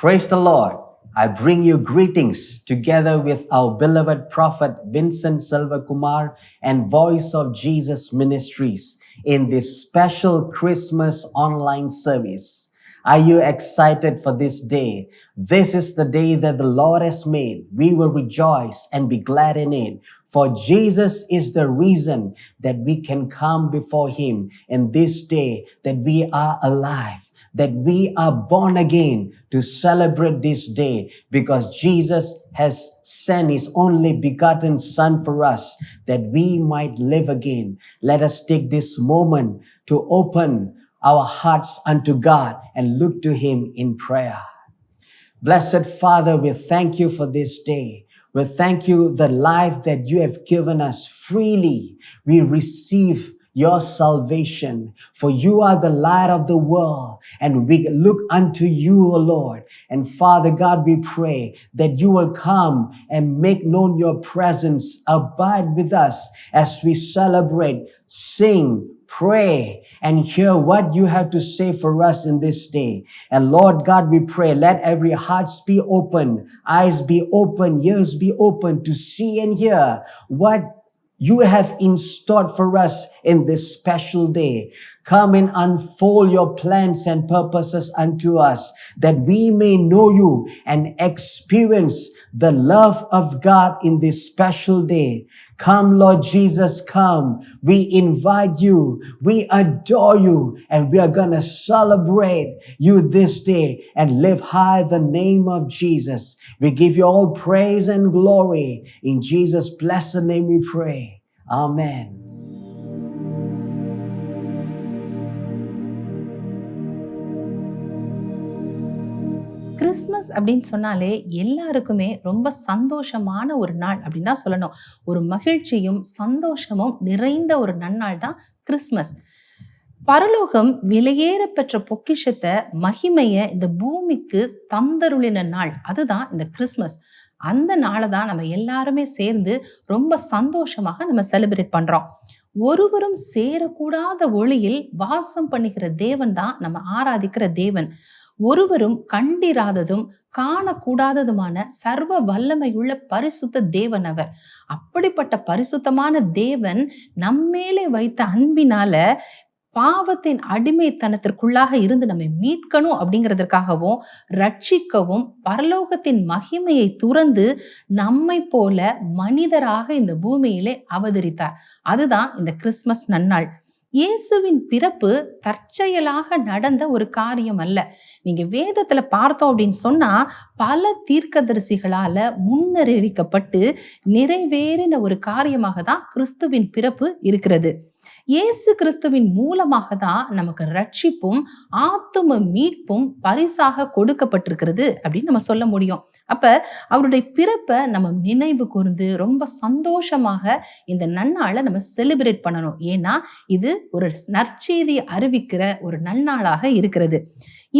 Praise the Lord. I bring you greetings together with our beloved prophet Vincent Selva Kumar and Voice of Jesus Ministries in this special Christmas online service. Are you excited for this day? This is the day that the Lord has made. We will rejoice and be glad in it. For Jesus is the reason that we can come before Him in this day, that we are alive, that we are born again to celebrate this day, because Jesus has sent His only begotten Son for us, that we might live again. Let us take this moment to open our hearts unto God and look to Him in prayer. Blessed Father, we thank you for this day. We thank you the life that you have given us freely. We receive your salvation, for you are the light of the world, and we look unto you, O Lord. And Father God, we pray that you will come and make known your presence, abide with us as we celebrate, sing, pray, and hear what you have to say for us in this day. And Lord God, we pray, let every hearts be open, eyes be open, ears be open to see and hear what you have in store for us in this special day. Come and unfold your plans and purposes unto us, that we may know you and experience the love of God in this special day. Come, Lord Jesus, come. We invite you. We adore you. And we are going to celebrate you this day and live high the name of Jesus. We give you all praise and glory. In Jesus' blessed name we pray. Amen. Christmas அப்படின்னு சொன்னாலே எல்லாருக்குமே ரொம்ப சந்தோஷமான ஒரு நாள் அப்படின்னு தான் சொல்லணும். ஒரு மகிழ்ச்சியும் சந்தோஷமும் நிறைந்த ஒரு நன்னாள் தான் கிறிஸ்மஸ். பரலோகம் விலையேற பெற்ற பொக்கிஷத்தை, மகிமையை இந்த பூமிக்கு தந்தருளின நாள், அதுதான் இந்த கிறிஸ்மஸ். அந்த நாளை தான் நம்ம எல்லாருமே சேர்ந்து ரொம்ப சந்தோஷமாக நம்ம செலிப்ரேட் பண்றோம். ஒருவரும் சேரக்கூடாத ஒளியில் வாசம் பண்ணுகிற தேவன் தான் நம்ம ஆராதிக்கிற தேவன். ஒருவரும் கண்டிராததும் காணக்கூடாததுமான சர்வ வல்லமையுள்ள பரிசுத்த தேவன் அவர். அப்படிப்பட்ட பரிசுத்தமான தேவன் நம்மேலே வைத்த அன்பினால பாவத்தின் அடிமைத்தனத்திற்குள்ளாக இருந்து நம்மை மீட்கணும் அப்படிங்கிறதுக்காகவும் ரட்சிக்கவும் பரலோகத்தின் மகிமையை துறந்து நம்மை போல மனிதராக இந்த பூமியிலே அவதரித்தார். அதுதான் இந்த கிறிஸ்மஸ் நன்னாள். இயேசுவின் பிறப்பு தற்செயலாக நடந்த ஒரு காரியம் அல்ல. நீங்க வேதத்துல பார்த்தோம் அப்படின்னு சொன்னா, பல தீர்க்கதரிசிகளால முன்னறிவிக்கப்பட்டு நிறைவேறின ஒரு காரியமாக தான் கிறிஸ்துவின் பிறப்பு இருக்கிறது. இயேசு கிறிஸ்துவின் மூலமாக தான் நமக்கு ரட்சிப்பும் ஆத்தும மீட்பும் பரிசாக கொடுக்கப்பட்டிருக்கிறது அப்படின்னு நம்ம சொல்ல முடியும். அப்ப அவருடைய பிறப்பை நம்ம நினைவு கூர்ந்து ரொம்ப சந்தோஷமாக இந்த நன்னாளை நம்ம செலிப்ரேட் பண்ணணும். ஏன்னா இது ஒரு நற்செய்தி அறிவிக்கிற ஒரு நன்னாளாக இருக்கிறது.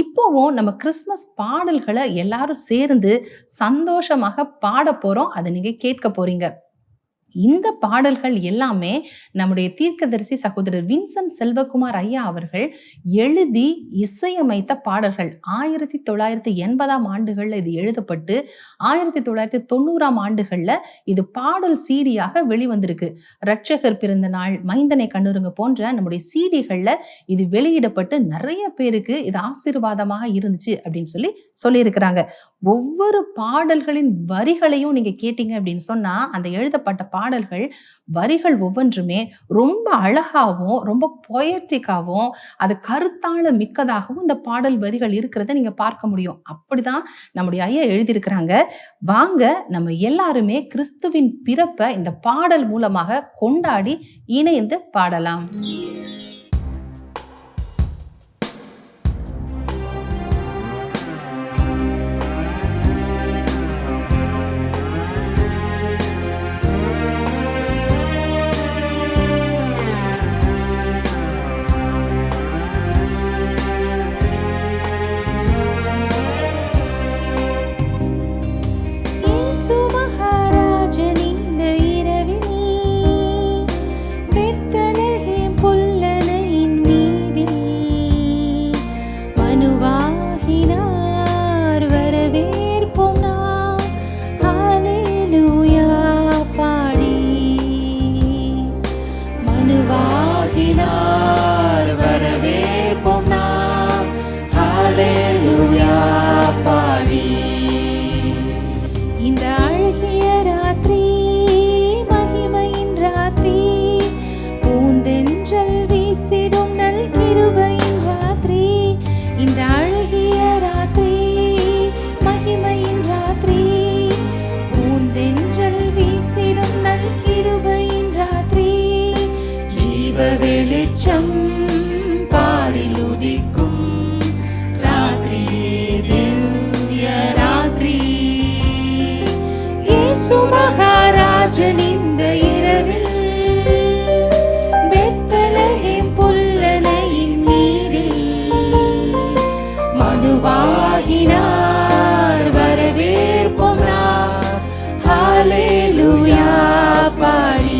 இப்போவும் நம்ம கிறிஸ்மஸ் பாடல்களை எல்லாரும் சேர்ந்து சந்தோஷமாக பாட போறோம். அதை நீங்க கேட்க போறீங்க. இந்த பாடல்கள் எல்லாமே நம்முடைய தீர்க்கதரிசி சகோதரர் வின்சென்ட் செல்வகுமார் ஐயா அவர்கள் எழுதி இசையமைத்த பாடல்கள். 1980 ஆண்டுகள்ல இது எழுதப்பட்டு 1990 ஆண்டுகள்ல இது பாடல் சீடியாக வெளிவந்திருக்கு. ரட்சகர் பிறந்த நாள், மைந்தனை கண்ணுருங்க போன்ற நம்முடைய சீடிகள்ல இது வெளியிடப்பட்டு நிறைய பேருக்கு இது ஆசீர்வாதமாக இருந்துச்சு அப்படின்னு சொல்லியிருக்கிறாங்க. ஒவ்வொரு பாடல்களின் வரிகளையும் நீங்க கேட்டீங்க அப்படின்னு சொன்னா, அந்த எழுதப்பட்ட பாடல்கள் வரிகள் ஒவ்வொன்றுமே ரொம்ப அழகாகவும் ரொம்ப பொயட்டிக்காகவும் அது கருத்தாழ மிக்கதாகவும் இந்த பாடல் வரிகள் இருக்கிறத நீங்க பார்க்க முடியும். அப்படிதான் நம்முடைய ஐயா எழுதியிருக்கிறாங்க. வாங்க நம்ம எல்லாருமே கிறிஸ்துவின் பிறப்பை இந்த பாடல் மூலமாக கொண்டாடி இணைந்து பாடலாம். பெத்லகேம் புல்ல வெளிச்சம் பாரில் உதிக்கும் ராத்திரி, திவ்ய ராத்திரி. இயேசு மகாராஜன் இந்த இரவில் பெத்லகேம் புல்லனையின் மீதில் மனுவாகினார், வரவேற்போம் நாம் ஹல்லேலூயா பாடி.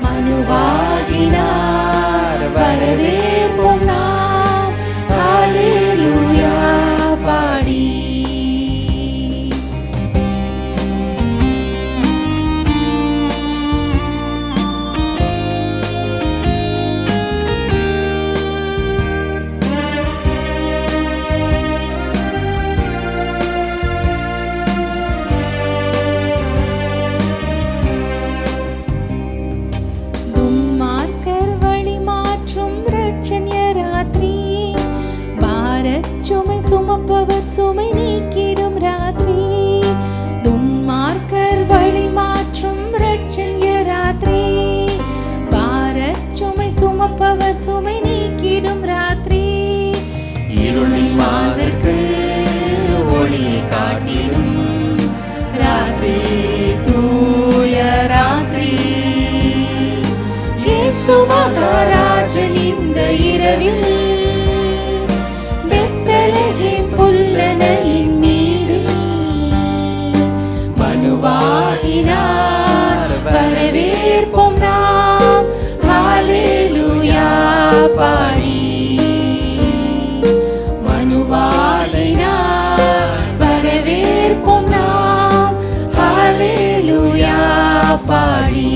மனுவாகினார், வரவேற்போம் நாம் ஹல்லேலூயா பாடி. துன்மார்க்கர் வழி மாற்றும் இரட்சண்ய ராத்திரி, பாரச்சுமை சுமப்பவர் சுமை நீக்கிடும் ராத்திரி. துன்மார்க்கர் வழி மாற்றும் இரட்சண்ய ராத்திரி, பாரச்சுமை சுமப்பவர் சுமை நீக்கிடும் ராத்திரி. இருளின் மாந்தர்க்கு ஒளியை காட்டிடும் ராத்திரி, தூய ராத்திரி. இயேசு மகாராஜன் இந்த இரவில் பெத்லகேம் புல்லனையின் மீதில் மனுவாகினார், வரவேற்போம் நாம் ஹல்லேலூயா பாடி. மனுவாகினார், வரவேற்போம் நாம் ஹல்லேலூயா பாடி.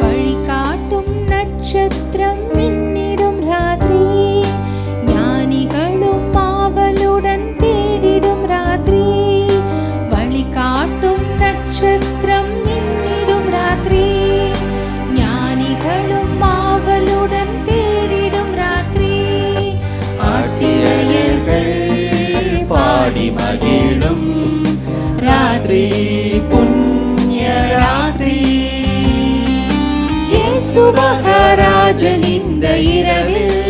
வழிகாட்டும் நட்சத்திரம் மின்னிடும் ராத்திரி, ஞானிகளும் ஆவலுடன் தேடிடும் ராத்திரி. வழிகாட்டும் நட்சத்திரம் மின்னிடும் ராத்திரி, ஞானிகளும் ஆவலுடன் தேடிடும் ராத்திரி. ஆட்டிளையர்கள் பாடி மகிழும் ராத்திரி, புண்ணிய ராத்திரி. இயேசு மகாராஜன் இந்த இரவில்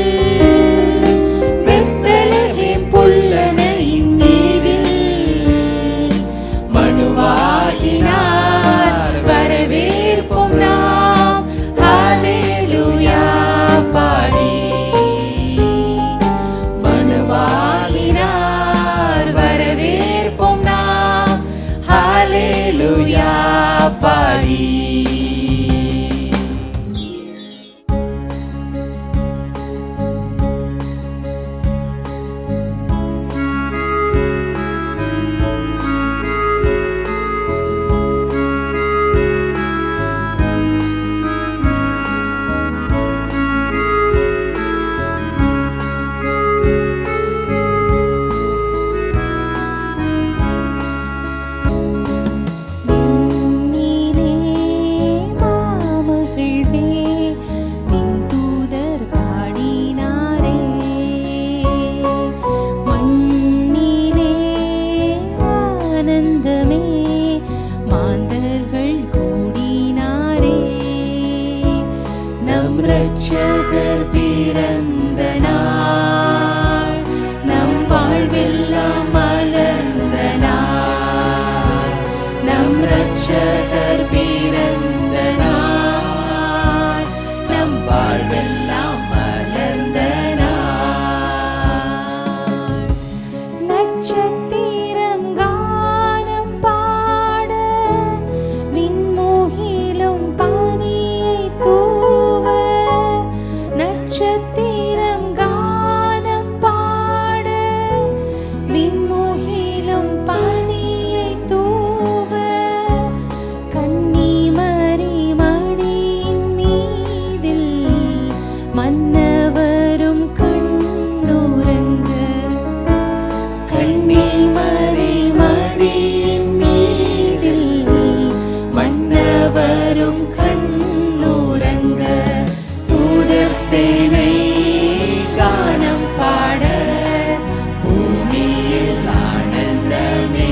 பெத்லகேம் புல்லனையின் மீதில் மனுவாகினார், வரவேற்போம் நாம் ஹல்லேலூயா பாடி. மனுவாகினார், வரவேற்போம் நாம் ஹல்லேலூயா பாடி. இரட்சகர் பிறந்த நாள், நம் வாழ்வெல்லாம் மலர்ந்த நாள். நம் இரட்சகர் பிறந்த நாள், நம் வாழ்வெல்லாம் மலர்ந்த நாள். நட்சத்திரம் கானம் பாட, விண்முகிலும் பனியை தூவ. நட்சத்திரம் யாவரும் கண்ணுறங்க தூதர் சேனை கானம் பாட பூமியில் ஆனந்தமே.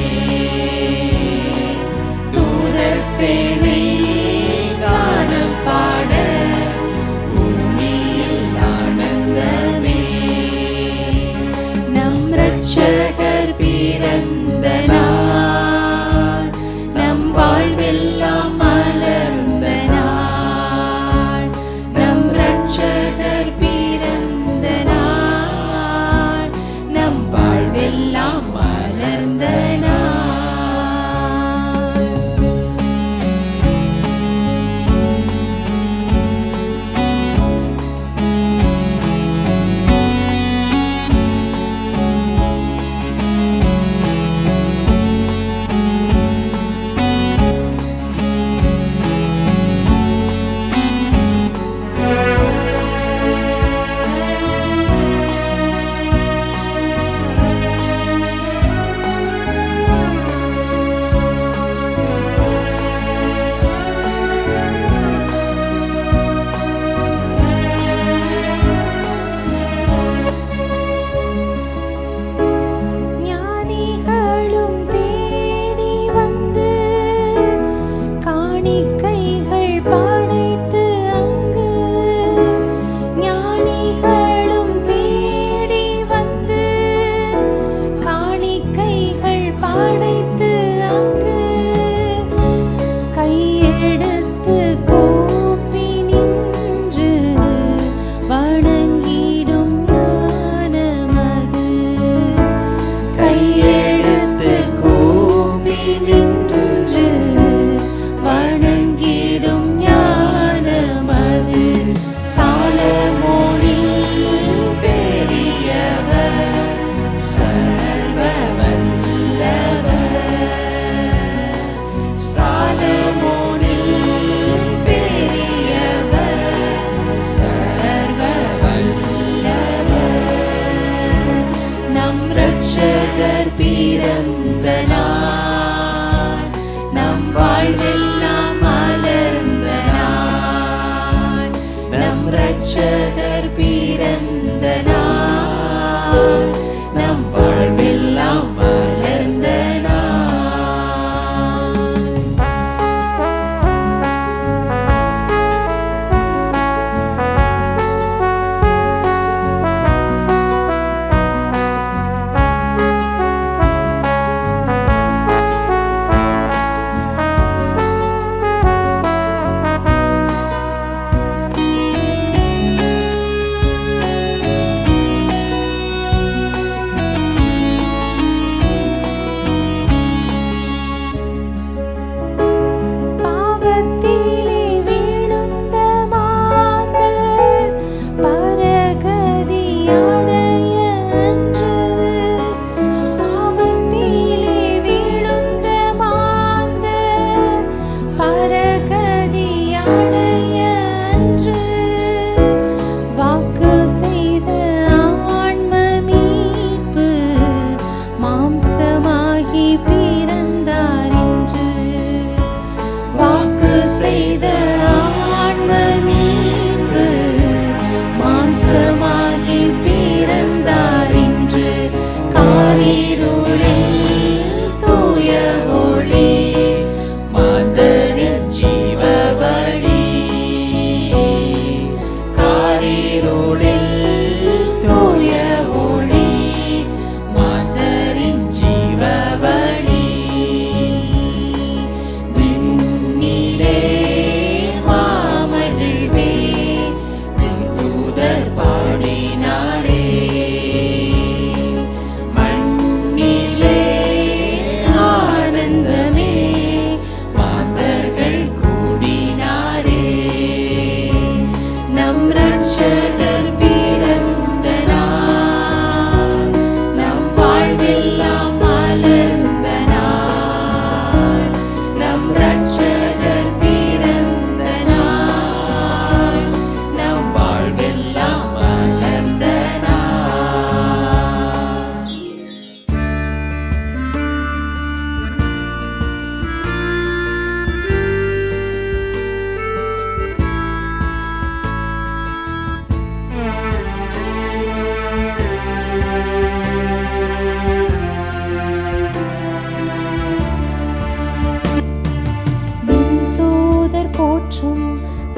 தூதர் சேனை கானம் பாட பூமியில் ஆனந்தமே. நம் இரட்சகர் பிறந்த நாள், நம் வாழ்வெல்லாம் மலர்ந்த நாள். நம் இரட்சகர் பிறந்த நாள், நம் வாழ்வெல்லாம் மலர்ந்த நாள். ஞானிகளும் தேடி வந்து காணிக்கைகள் படைத்து அங்கு. ஞானிகளும் தேடி வந்து காணிக்கைகள் படைத்து அங்கு. கையெடுத்து கூப்பி நின்று வணங்கிடும் ஞானமது. கையெடுத்து கூப்பி நின்று வணங்கிடும் ஞானமது. சாலமோனில் பெரியவர், சர்வ வல்லவர். சாலமோனில் பெரியவர், சர்வ வல்லவர். நம் இரட்சகர் பிறந்த நாள், நம் வாழ்வெல்லாம் மலர்ந்த நாள். நம் இரட்சகர் பிறந்த நாள், நம் வாழ்வெல்லாம் மலர்ந்த நாள்.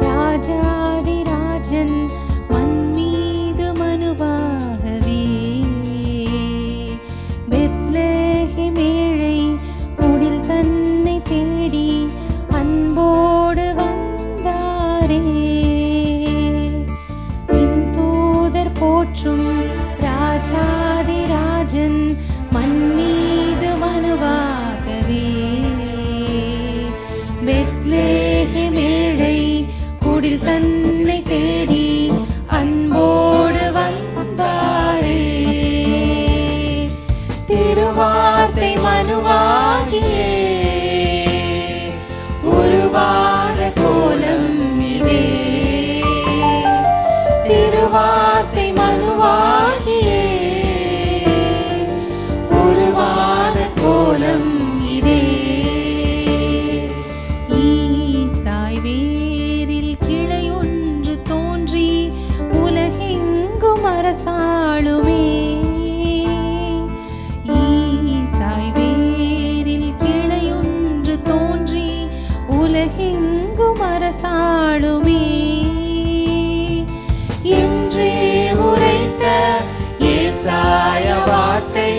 ராஜாதிராஜன் மண் மீது மனுவாகவே பெத்லகேம் ஏழை குடில் தன்னை தேடி அன்போடு வந்தாரே. விண்தூதர் போற்றும் ராஜாதிராஜன் மண் மீது மனுவாகவே பெத்லகேம் ஏழை குடில் தன்னை தேடி அன்போடு வந்தாரே. திருவார்த்தை மனுவாகியே உருவான கோலம் இதே. திருவார்த்தை மனுவாகியே உருவான கோலம் இதே. ஈசாய் வேரில் கிளை ஒன்று தோன்றி உலகெங்கும் அரசாளுமே. ஈசாய் வேரில் கிளை ஒன்று தோன்றி உலகெங்கும் அரசாளுமே. என்றே உரைத்த ஏசாய வார்த்தை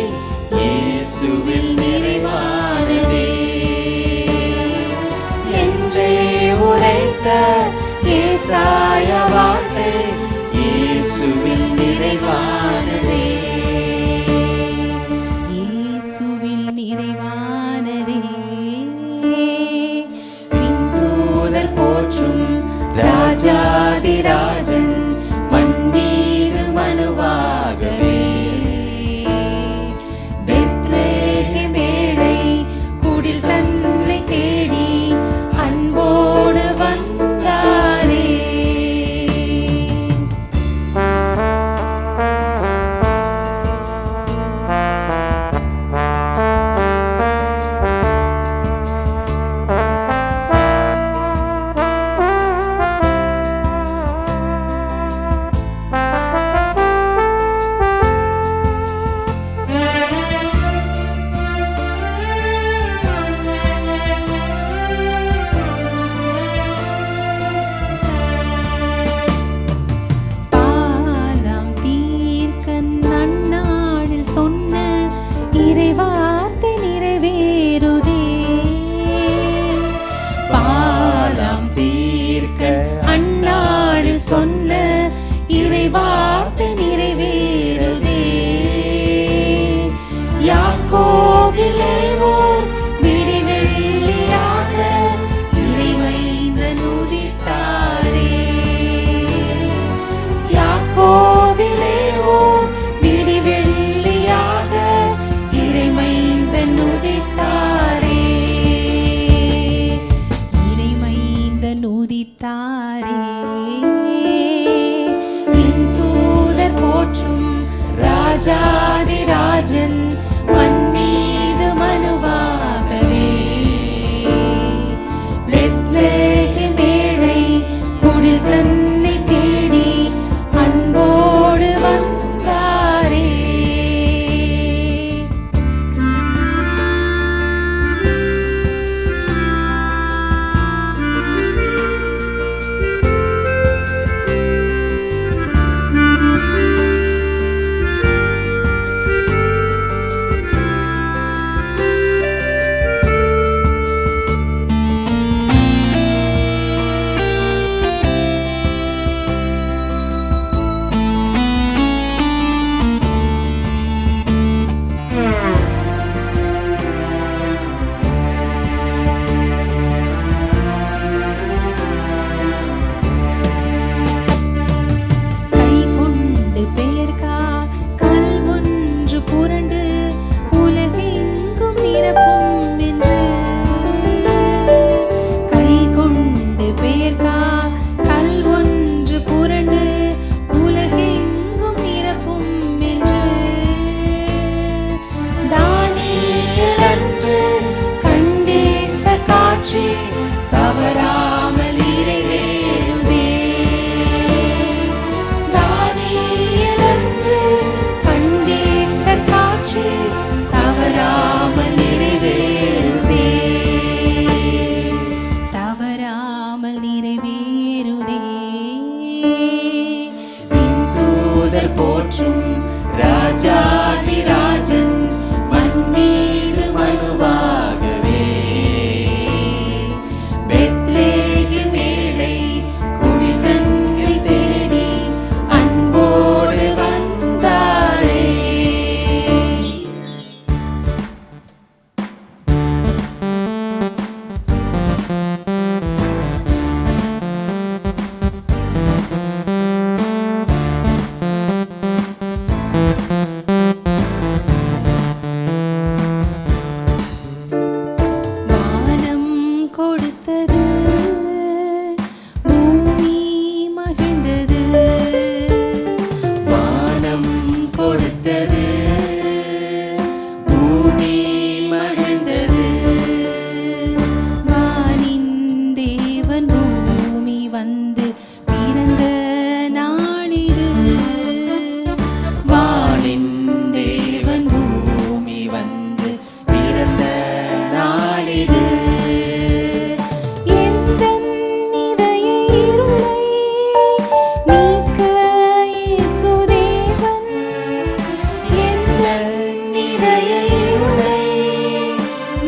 இயேசுவில் நிறைவானதே. என்றே உரைத்த ஏசாய வார்த்தை இயேசுவில் நிறைவானதே. இயேசுவில் நிறைவானதே. விண்தூதர் போற்றும் ராஜாதிராஜன் மண் மீது மனுவாகவே பெத்லகேம் ஏழை குடில் தன்னை தேடி அன்போடு வந்தாரே. பாலாம் தீர்க்கன் நன்னாளில் சொன்ன இறைவார்த்தை நிறைவேறுதே. பாலாம் தீர்க்க அந்நாளில் சொன்ன இறைவார்த்தை நிறைவேறுதே. யாக்கோபிலே ஓர் விடிவெள்ளியாக இறைமைந்தன் உதித்தாரே. யாக்கோபிலே ஓர் விடிவெள்ளியாக இறைமைந்தன் உதித்தாரே. இறைமைந்தன் உதித்தாரே. விண்தூதர் போற்றும் ராஜாதிராஜன் மண் மீது மனுவாகவே பெத்லகேம் ஏழை குடில் தன்னை தேடி அன்போடு வந்தாரே. வந்து பிறந்த நாளிது. வானின் தேவன் பூமி வந்து பிறந்த நாளிது. எந்தன் இதய இருளை நீக்க இயேசுதேவன், எந்தன் இதய இருளை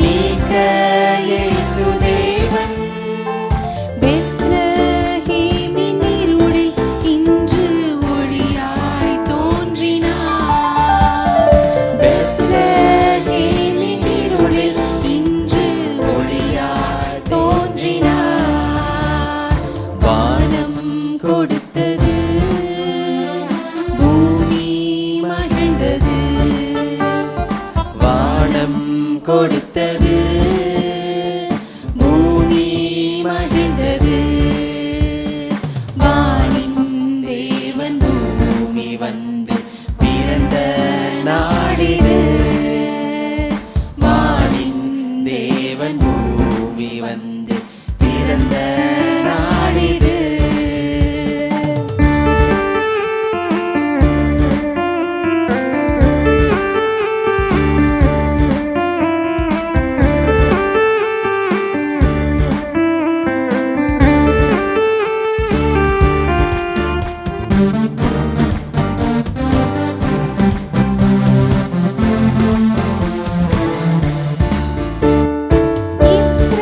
நீக்க இயேசுதேவன், பெத்லகேமின் இருளில் இன்று ஒளியாய் தோன்றினார். பெத்லகேமின் இருளில் இன்று ஒளியாய் தோன்றினார். வானம் கொடுத்தது, பூமி மகிழ்ந்தது. வானம் கொடுத்தது, பூமி மகிழ்ந்தது. வானின் தேவன் பூமி வந்து பிறந்த நாளிது. வானின் தேவன் பூமி வந்து பிறந்த நாளிது.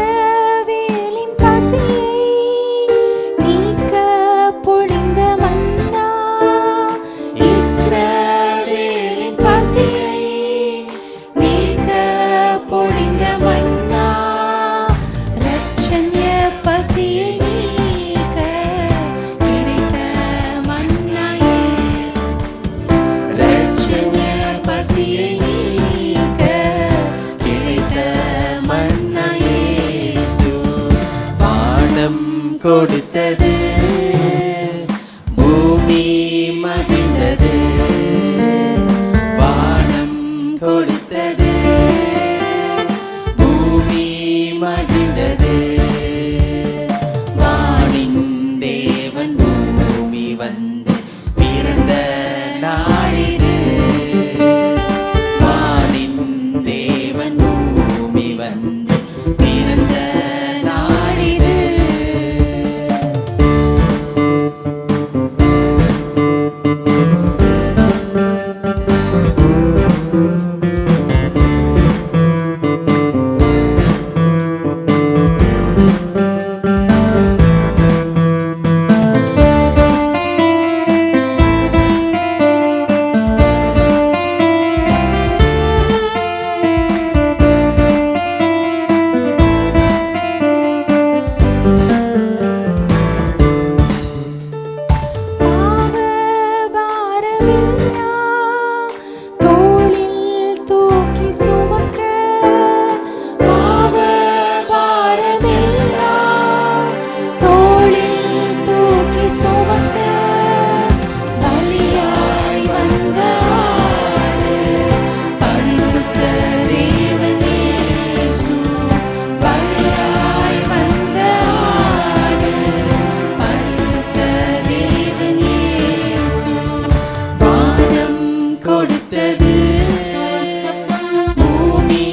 இஸ்ரவேலின் பசியை நீக்க பொழிந்த மன்னா, இஸ்ரவேலின் பசியை நீக்க பொழிந்த மன்னா, இரட்சண்ய பசியை நீக்க கிடைத்த மன்னா இயேசு. இரட்சண்ய பசியை நீக்க கிடைத்த மன்னா இயேசு. வானம் கொடுத்தது, பூமி மகிழ்ந்தது. வானம் கொடுத்தது, பூமி மகிழ்ந்தது. வானின் தேவன் பூமி வந்து பிறந்த நாளிது. வானின் தேவன் பூமி வந்து பிறந்த நாளிது. பாவபாரமெல்லாம் தோளில் தூக்கி சுமக்க, பாவபாரமெல்லாம் தோளில் தூக்கி சுமக்க, பலியாய் வந்த ஆடு பரிசுத்த தேவன் இயேசு. பலியாய் வந்த ஆடு பரிசுத்த தேவன் இயேசு. வானம் கொடுத்தது, பூமி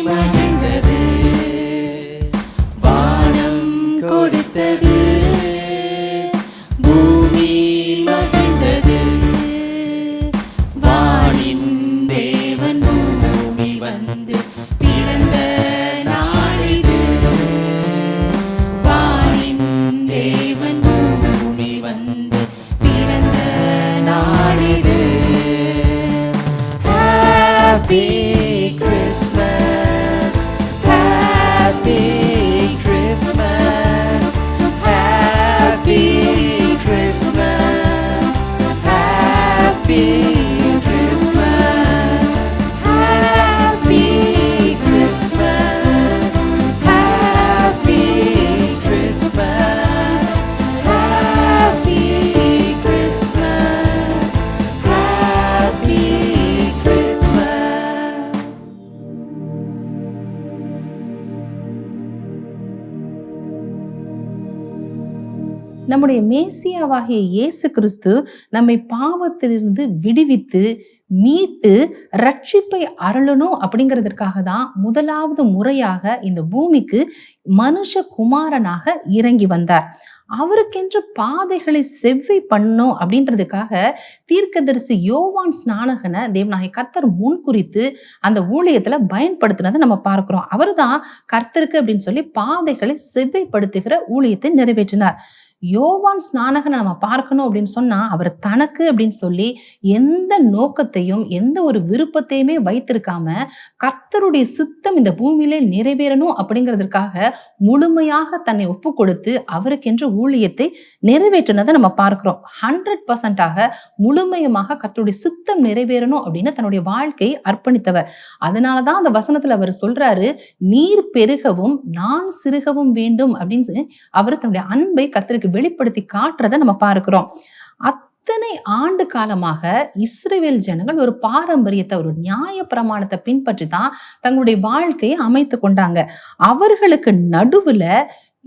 மகிழ்ந்தது. வானம் கொடுத்தது, பூமி மகிழ்ந்தது. வானின் தேவன் பூமி வந்து பிறந்த நாளிது. வானின் தேவன் பூமி வந்து பிறந்த நாளிது. Happy Christmas, Happy Christmas, Happy Christmas, Happy Christmas, Happy Christmas, Happy Christmas, Happy Christmas, Happy Christmas. நம்முடைய மேசியாவாகிய இயேசு கிறிஸ்து நம்மை பாவத்திலிருந்து விடுவித்து மீட்டு ரட்சிப்பை அருளணும் அப்படிங்கிறதுக்காக தான் முதலாவது முறையாக இந்த பூமிக்கு மனுஷகுமாரனாக இறங்கி வந்தார். அவருக்கென்று பாதைகளை செவ்வை பண்ணும் அப்படின்றதுக்காக தீர்க்கதரிசி யோவான் ஸ்நானகனை தேவனாகிய கர்த்தர் முன்குறித்து அந்த ஊழியத்துல பயன்படுத்தினதை நம்ம பார்க்கிறோம். அவரு தான் கர்த்தருக்கு அப்படின்னு சொல்லி பாதைகளை செவ்வைப்படுத்துகிற ஊழியத்தை நிறைவேற்றினார். யோவான் ஸ்நானகனை நம்ம பார்க்கணும் அப்படின்னு சொன்னா அவர் தனக்கு அப்படின்னு சொல்லி எந்த நோக்கத்தையும் எந்த ஒரு விருப்பத்தையுமே வைத்திருக்காம கர்த்தருடைய சித்தம் இந்த பூமியிலே நிறைவேறணும் அப்படிங்கிறதுக்காக முழுமையாக தன்னை ஒப்பு கொடுத்து அவருக்கென்று ஊழியத்தை நிறைவேற்றினதை நம்ம பார்க்கிறோம். 100% முழுமையமாக கர்த்தருடைய சித்தம் நிறைவேறணும் அப்படின்னு தன்னுடைய வாழ்க்கையை அர்ப்பணித்தவர். அதனாலதான் அந்த வசனத்துல அவர் சொல்றாரு, நீர் பெருகவும் நான் சிறுகவும் வேண்டும் அப்படின்னு அவர் தன்னுடைய அன்பை கர்த்தருக்கு வெளிப்படுத்தி காட்டுறதை நம்ம பார்க்கிறோம். அத்தனை ஆண்டு காலமாக இஸ்ரவேல் ஜனங்கள் ஒரு பாரம்பரியத்தை, ஒரு நியாய பிரமாணத்தை பின்பற்றி தான் தங்களுடைய வாழ்க்கையை அமைத்து கொண்டாங்க. அவர்களுக்கு நடுவுல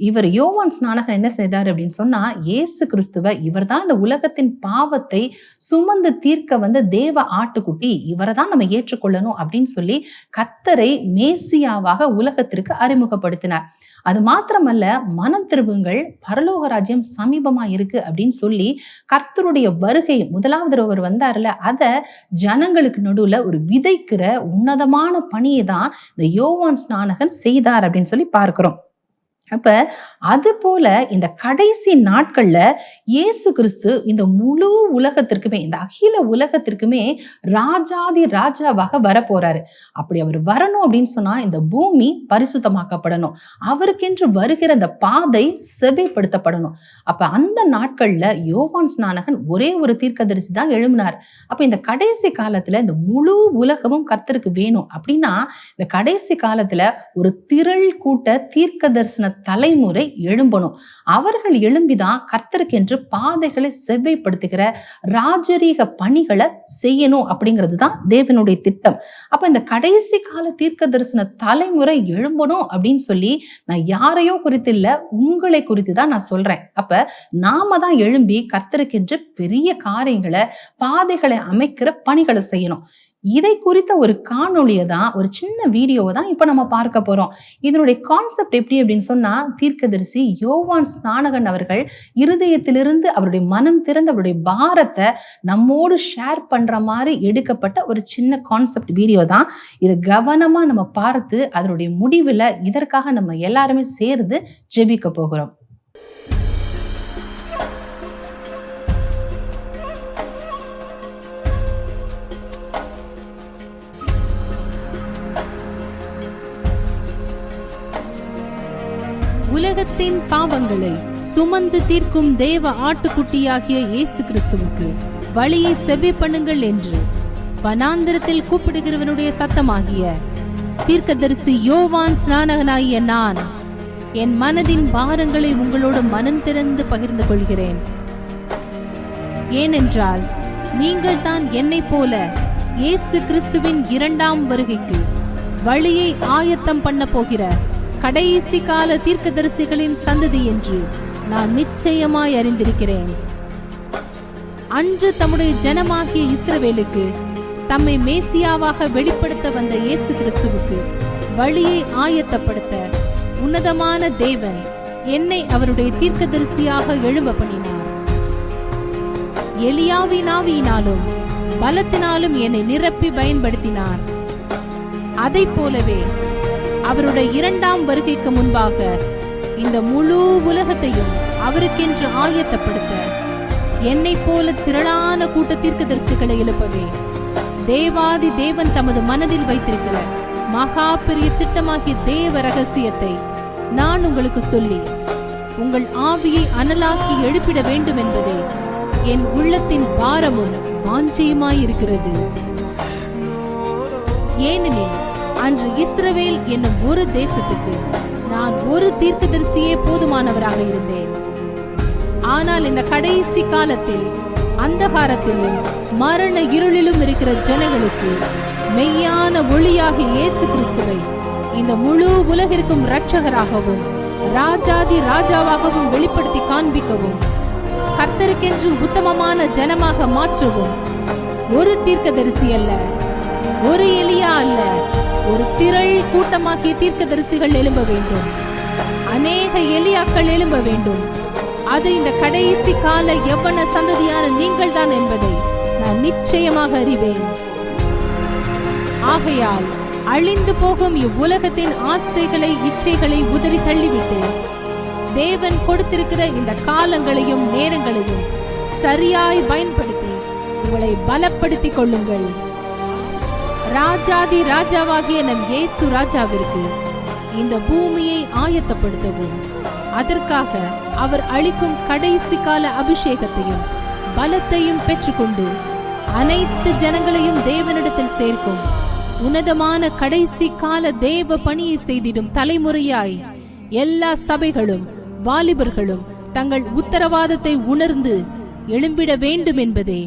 இவர் யோவான் ஸ்நானகன் என்ன செய்தார் அப்படின்னு சொன்னா, இயேசு கிறிஸ்துவ இவர் தான் இந்த உலகத்தின் பாவத்தை சுமந்து தீர்க்க வந்த தேவ ஆட்டுக்குட்டி, இவரை தான் நம்ம ஏற்றுக்கொள்ளணும் அப்படின்னு சொல்லி கர்த்தரை மேசியாவாக உலகத்திற்கு அறிமுகப்படுத்தினார். அது மாத்திரமல்ல, மனம் திரும்புங்கள், பரலோக ராஜ்யம் சமீபமா இருக்கு அப்படின்னு சொல்லி கர்த்தருடைய வருகை முதலாவது ஒருவர் வந்தாருல, அத ஜனங்களுக்கு நடுவுல ஒரு விதைக்கிற உன்னதமான பணியை தான் இந்த யோவான் ஸ்நானகன் செய்தார் அப்படின்னு சொல்லி பார்க்கிறோம். அப்ப அது போல இந்த கடைசி நாட்கள்ல இயேசு கிறிஸ்து இந்த முழு உலகத்திற்குமே, இந்த அகில உலகத்திற்குமே ராஜாதி ராஜாவாக வர போறாரு. அப்படி அவர் வரணும் அப்படின்னு சொன்னா இந்த பூமி பரிசுத்தமாக்கப்படணும், அவருக்கென்று வருகிற அந்த பாதை செவ்வைப்படுத்தப்படணும். அப்ப அந்த நாட்கள்ல யோவான் ஸ்நானகன் ஒரே ஒரு தீர்க்கதரிசி தான் எழும்பினார். அப்ப இந்த கடைசி காலத்துல இந்த முழு உலகமும் கர்த்தருக்கு வேணும் அப்படின்னா இந்த கடைசி காலத்துல ஒரு திரள் கூட்ட தீர்க்க தரிசன தலைமுறை எழும்பணும். அவர்கள் எழும்பிதான் கர்த்தருக்கென்று பாதைகளை செவ்வைப்படுத்துகிற ராஜரீக பணிகளை செய்யணும் அப்படிங்கிறது தான் தேவனுடைய திட்டம். அப்ப இந்த கடைசி கால தீர்க்க தரிசன தலைமுறை எழும்பணும் அப்படின்னு சொல்லி நான் யாரையோ குறித்து இல்ல, உங்களை குறித்து தான் நான் சொல்றேன். அப்ப நாம தான் எழும்பி கர்த்தருக்கென்று பெரிய காரியங்களை, பாதைகளை அமைக்கிற பணிகளை செய்யணும். இதை குறித்த ஒரு காணொளியை தான், ஒரு சின்ன வீடியோவை தான் இப்ப நம்ம பார்க்க போறோம். இதனுடைய கான்செப்ட் எப்படி அப்படின்னு சொன்னா, தீர்க்கதரிசி யோவான் ஸ்நானகன் அவர்கள் இருதயத்திலிருந்து அவருடைய மனம் திறந்து அவருடைய பாரத்தை நம்மோடு ஷேர் பண்ற மாதிரி எடுக்கப்பட்ட ஒரு சின்ன கான்செப்ட் வீடியோ தான். இதை கவனமா நம்ம பார்த்து அதனுடைய முடிவுல இதற்காக நம்ம எல்லாருமே சேர்ந்து ஜெபிக்க போகிறோம். உலகத்தின் பாவங்களை சுமந்து தீர்க்கும் தேவ ஆட்டுக்குட்டியாகிய இயேசு கிறிஸ்துவுக்கு வழியை செவ்வி பண்ணுங்கள் என்று வனாந்திரத்தில் கூப்பிடுகிறவனுடைய சத்தமாகிய தீர்க்கதரிசி யோவான் ஸ்நானகனாகிய நான் என் மனதின் பாரங்களை உங்களோடு மனம் திறந்து பகிர்ந்து கொள்கிறேன். ஏனென்றால் நீங்கள் தான் என்னை போல இயேசு கிறிஸ்துவின் 2ஆம் வருகைக்கு வழியை ஆயத்தம் பண்ண போகிற கடைசி கால தீர்க்கதரிசிகளின் சந்ததி என்று நான் நிச்சயமாய் அறிந்திருக்கிறேன். அன்று தம்முடைய ஜனமாகிய இஸ்ரவேலுக்கு தம்மை மேசியாவாக வெளிப்படுத்த வந்த இயேசு கிறிஸ்துவுக்கு வழியை ஆயத்தப்படுத்த உன்னதமான தேவன் என்னை அவருடைய தீர்க்கதரிசியாக எழும்ப பண்ணினார். எலியாவின் ஆவியினாலும் பலத்தினாலும் என்னை நிரப்பி பயன்படுத்தினார். அதை போலவே அவருடைய 2ஆம் வருகைக்கு முன்பாக இந்த முழு உலகத்தையும் அவருக்கென்று ஆயத்தப்படுத்த என்னை போல திரளான கூட்ட தீர்க்கதரிசிகளை எழுப்பவே தேவாதி தேவன் தமது மனதில் வைத்திருக்கிற மகா பெரிய திட்டமாகிய தேவ ரகசியத்தை நான் உங்களுக்கு சொல்லி உங்கள் ஆவியை அனலாக்கி எழுப்பிட வேண்டும் என்பதே என் உள்ளத்தின் பாரமும் வாஞ்சையுமாயிருக்கிறது. ஏனெனில் அன்று இஸ்ரவேல் என்னும் ஒரு தேசத்துக்கு நான் ஒரு தீர்க்கதரிசியே போதுமானவராக இருந்தேன். ஆனால் இந்த கடைசி காலத்தில் அந்தகாரத்திலும் மரண இருளிலும் இருக்கிற ஜனங்களுக்கு மெய்யான ஒளியாகிய இயேசு கிறிஸ்துவை இந்த முழு உலகிற்கும் இரட்சகராகவும் ராஜாதி ராஜாவாகவும் வெளிப்படுத்தி காண்பிக்கவும், கர்த்தருக்கென்று உத்தமமான ஜனமாக மாற்றவும் ஒரு தீர்க்கதரிசி அல்ல, ஒரு எலியா அல்ல, ஒரு திரள் கூட்டமாகிய தீர்க்கதரிசிகள் எழும்ப வேண்டும். அநேக எலியாக்கள் எழும்ப வேண்டும். அது இந்த கடைசி கால யவன சந்ததியான நீங்கள் தான் என்பதை நான் நிச்சயமாக அறிவேன். ஆகையால் அழிந்து போகும் இவ்வுலகத்தின் ஆசைகளை இச்சைகளை உதறி தள்ளிவிட்டு தேவன் கொடுத்திருக்கிற இந்த காலங்களையும் நேரங்களையும் சரியாய் பயன்படுத்தி உங்களை பலப்படுத்திக் கொள்ளுங்கள். ராஜாதி ராஜாவாகிய நம் இயேசு ராஜாவிற்கு இந்த பூமியை ஆயத்தப்படுத்தவும், அதற்காக அவர் அளிக்கும் கடைசி கால அபிஷேகத்தையும் பலத்தையும் பெற்றுக்கொண்டு அனைத்து ஜனங்களையும் தேவனிடத்தில் சேர்க்கும் உன்னதமான கடைசி கால தேவ பணியை செய்திடும் தலைமுறையாய் எல்லா சபைகளும் வாலிபர்களும் தங்கள் உத்தரவாதத்தை உணர்ந்து எழும்பிட வேண்டும் என்பதே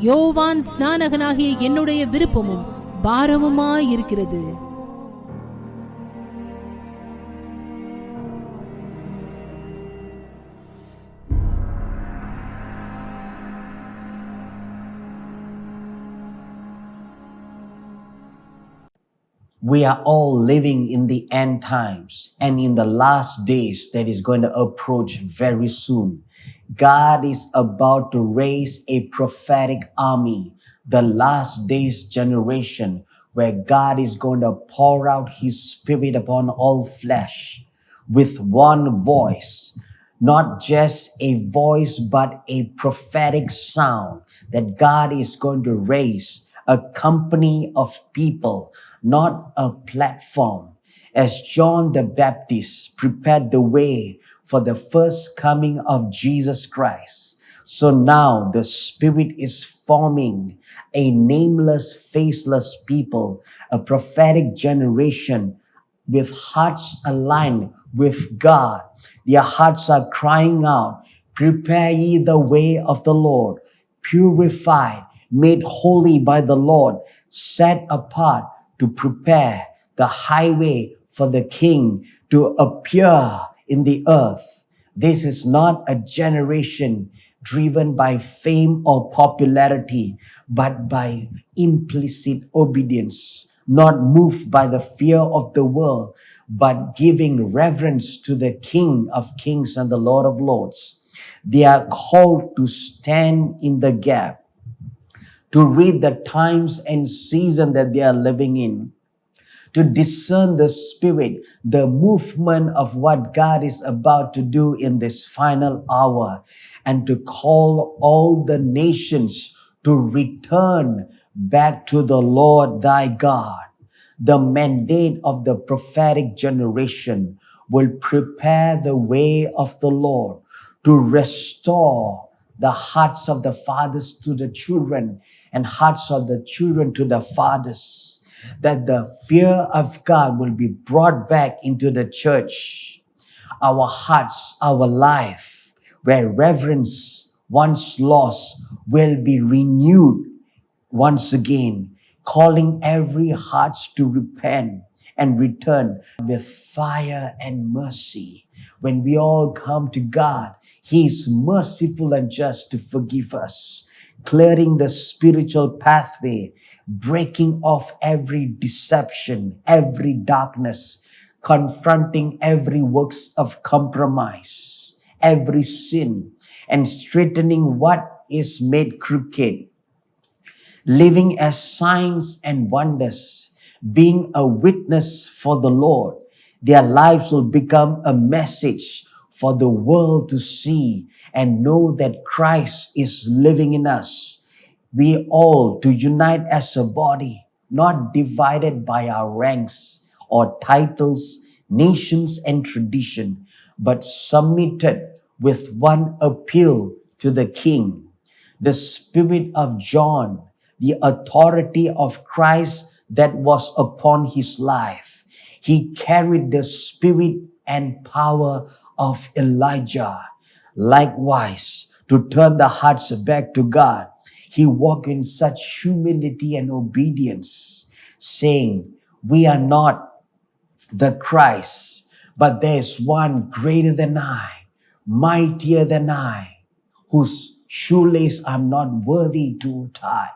யோவான் ஸ்நானகனாகிய என்னுடைய விருப்பமும் பாரமுமாயிருக்கிறது. We are all living in the end times and in the last days that is going to approach very soon. God is about to raise a prophetic army, the last days generation, where God is going to pour out His Spirit upon all flesh with one voice. Not just a voice, but a prophetic sound that God is going to raise a company of people, not a platform. As John the Baptist prepared the way for the first coming of Jesus Christ, so now the Spirit is forming a nameless, faceless people, a prophetic generation with hearts aligned with God. Their hearts are crying out, "Prepare ye the way of the Lord, purified, made holy by the Lord, set apart to prepare the highway for the King to appear in the earth." This is not a generation driven by fame or popularity, but by implicit obedience, not moved by the fear of the world, but giving reverence to the King of Kings and the Lord of Lords. They are called to stand in the gap, to read the times and season that they are living in, to discern the spirit, the movement of what God is about to do in this final hour, and to call all the nations to return back to the Lord thy God. The mandate of the prophetic generation will prepare the way of the Lord to restore the hearts of the fathers to the children and hearts of the children to the fathers, that the fear of God will be brought back into the church. Our hearts, our life, where reverence once lost will be renewed once again, calling every heart to repent and return with fire and mercy. When we all come to God, He is merciful and just to forgive us, clearing the spiritual pathway, breaking off every deception, every darkness, confronting every works of compromise, every sin, and straightening what is made crooked, living as signs and wonders, being a witness for the Lord. Their lives will become a message for the world to see and know that Christ is living in us. We all to unite as a body, not divided by our ranks or titles, nations and tradition, but submitted with one appeal to the King. The spirit of John, the authority of Christ that was upon his life. He carried the spirit and power of Elijah. Likewise, to turn the hearts back to God, he walked in such humility and obedience, saying, "We are not the Christ, But there's one greater than I, mightier than I, whose shoelace I'm not worthy to tie.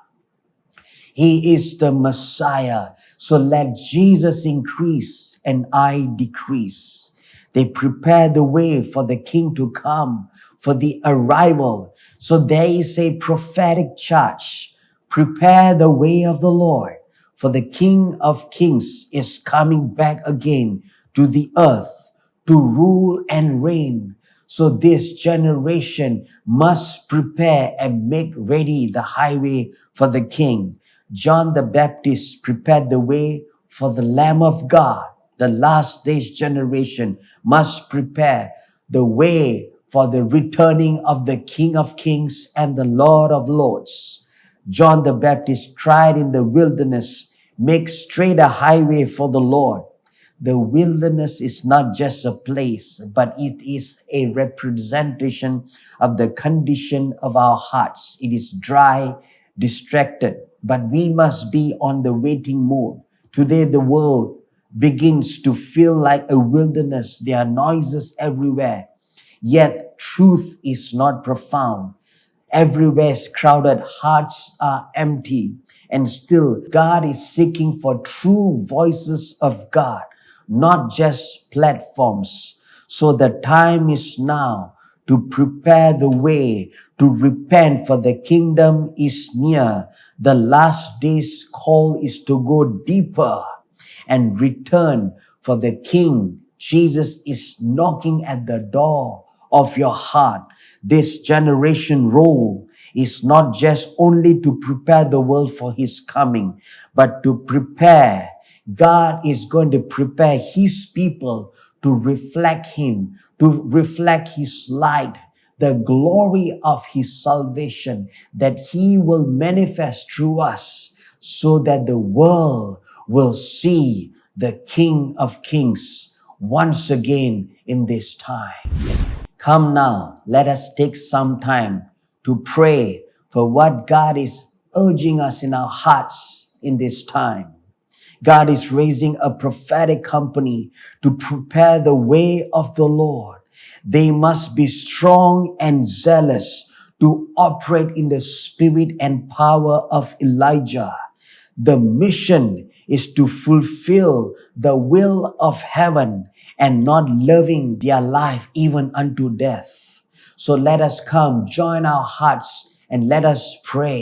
He is the Messiah. So let Jesus increase and I decrease. They prepare the way for the King to come, for the arrival. So there is a prophetic charge. Prepare the way of the Lord, for the King of Kings is coming back again to the earth to rule and reign. So this generation must prepare and make ready the highway for the King. John the Baptist prepared the way for the Lamb of God. The last days generation must prepare the way for the returning of the King of Kings and the Lord of Lords. John the Baptist cried in the wilderness, make straight a highway for the Lord. The wilderness is not just a place, but it is a representation of the condition of our hearts. It is dry, distracted, but we must be on the waiting mode. Today, the world begins to feel like a wilderness. There are noises everywhere, yet truth is not profound. Everywhere is crowded, hearts are empty, and still God is seeking for true voices of God, not just platforms. So the time is now to prepare the way, to repent, for the kingdom is near. The last day's call is to go deeper and return, for the King, Jesus, is knocking at the door of your heart. This generation role is not just only to prepare the world for his coming, but to prepare. God is going to prepare his people to reflect him, to reflect his light, the glory of his salvation, that he will manifest through us, so that the world will see the King of Kings once again in this time. Come now, let us take some time to pray for what God is urging us in our hearts in this time. God is raising a prophetic company to prepare the way of the Lord. They must be strong and zealous to operate in the spirit and power of Elijah. The mission is to fulfill the will of heaven and not loving their life even unto death. So let us come, join our hearts, and let us pray.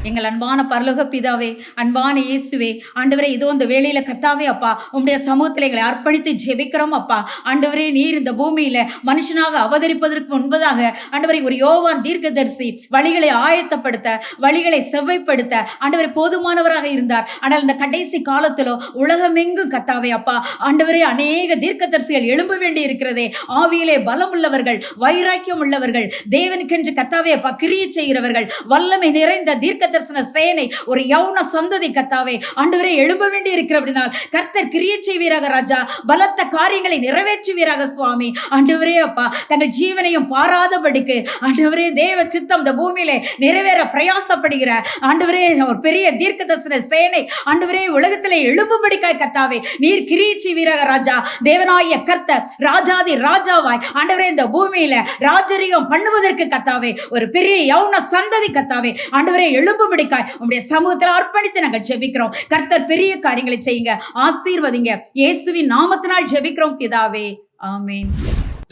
எங்கள் அன்பான பரலோக பிதாவே, அன்பான இயேசுவே, ஆண்டவரே, இதோ இந்த வேளையில கர்த்தாவே அப்பா, உம்முடைய சமூகத்தில் எங்களை அர்ப்பணித்து ஜெபிக்கிறோம் அப்பா. ஆண்டவரே, நீர் இந்த பூமியில மனுஷனாக அவதரிப்பதற்கு முன்பதாக ஆண்டவரே, ஒரு யோவான் தீர்க்கதரிசி வழிகளை ஆயத்தப்படுத்த, வழிகளை செவ்வைப்படுத்த ஆண்டவரே போதுமானவராக இருந்தார். ஆனால் இந்த கடைசி காலத்திலோ உலகமெங்கும் கர்த்தாவே அப்பா, ஆண்டவரே, அநேக தீர்க்கதரிசிகள் எழும்ப வேண்டி இருக்கிறதே. ஆவியிலே பலம் உள்ளவர்கள், வைராக்கியம் உள்ளவர்கள், தேவனுக்கென்று கர்த்தாவே அப்பா கிரியை செய்கிறவர்கள், வல்லமை நிறைந்த தீர்க்க தரிசன சேனை, ஒரு யௌன சந்ததி கர்த்தாவே ஆண்டவரே எழும்ப வேண்டி இருக்கிறபடினால் கர்த்தர் கிரியை செய்வீராக ராஜா. பலத்த காரியங்களை நிறைவேற்றுவீராக சுவாமி. ஆண்டவரே அப்பா, தங்கள் ஜீவனையும் பாராதபடிக்கு ஆண்டவரே தேவ சித்தம் இந்த பூமியிலே நிறைவேற பிரயாசப்படுகிற ஆண்டவரே ஒரு பெரிய தீர்க்க தரிசன சேனை ஆண்டவரே உலகத்திலே எழும்பும்படிக்காய் கர்த்தாவே நீர் கிரியை செய்வீராக ராஜா. தேவனாகிய கர்த்தர் ராஜாதி ராஜாவாய் ஆண்டவரே இந்த பூமியில ராஜரீகம் பண்ணுவதற்கு கர்த்தாவே ஒரு பெரிய யௌன சந்ததி கர்த்தாவே ஆண்டவரே எழும்பும்படிக்காய் உம்முடைய சமூகத்தில் அர்ப்பணித்து நாங்கள் ஜெபிக்கிறோம். கர்த்தர் பெரிய காரியங்களை செய்யுங்க, ஆசீர்வதிங்க. இயேசுவின் நாமத்தினால் ஜெபிக்கிறோம் பிதாவே, ஆமென்.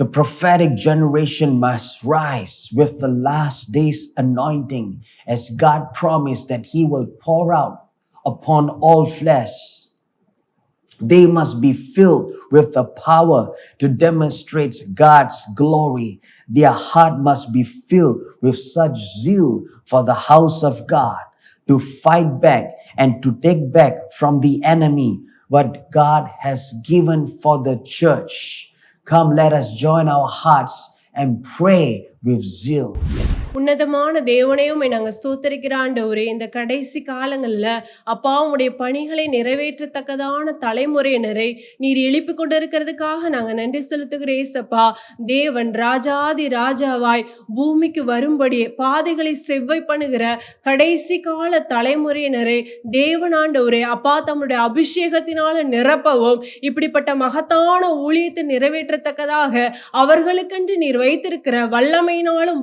The prophetic generation must rise with the last days anointing, as God promised that he will pour out upon all flesh. They must be filled with the power to demonstrate God's glory. Their heart must be filled with such zeal for the house of God, to fight back and to take back from the enemy what God has given for the church. Come, let us join our hearts and pray with zeal. உன்னதமான தேவனையும் நாங்கள் ஸ்தோத்தரிக்கிற ஆண்டவரே, இந்த கடைசி காலங்களில் அப்பா உடைய பணிகளை நிறைவேற்றத்தக்கதான தலைமுறையினரை நீர் எழுப்பி கொண்டிருக்கிறதுக்காக நாங்கள் நன்றி செலுத்துகிறேன் ஏசப்பா. தேவன் ராஜாதி ராஜாவாய் பூமிக்கு வரும்படி பாதைகளை செவ்வை பண்ணுகிற கடைசி கால தலைமுறையினரை தேவன் ஆண்டவரே அப்பா தம்முடைய அபிஷேகத்தினால நிரப்பவும், இப்படிப்பட்ட மகத்தான ஊழியத்தை நிறைவேற்றத்தக்கதாக அவர்களுக்கென்று நீர் வைத்திருக்கிற வல்லமையினாலும்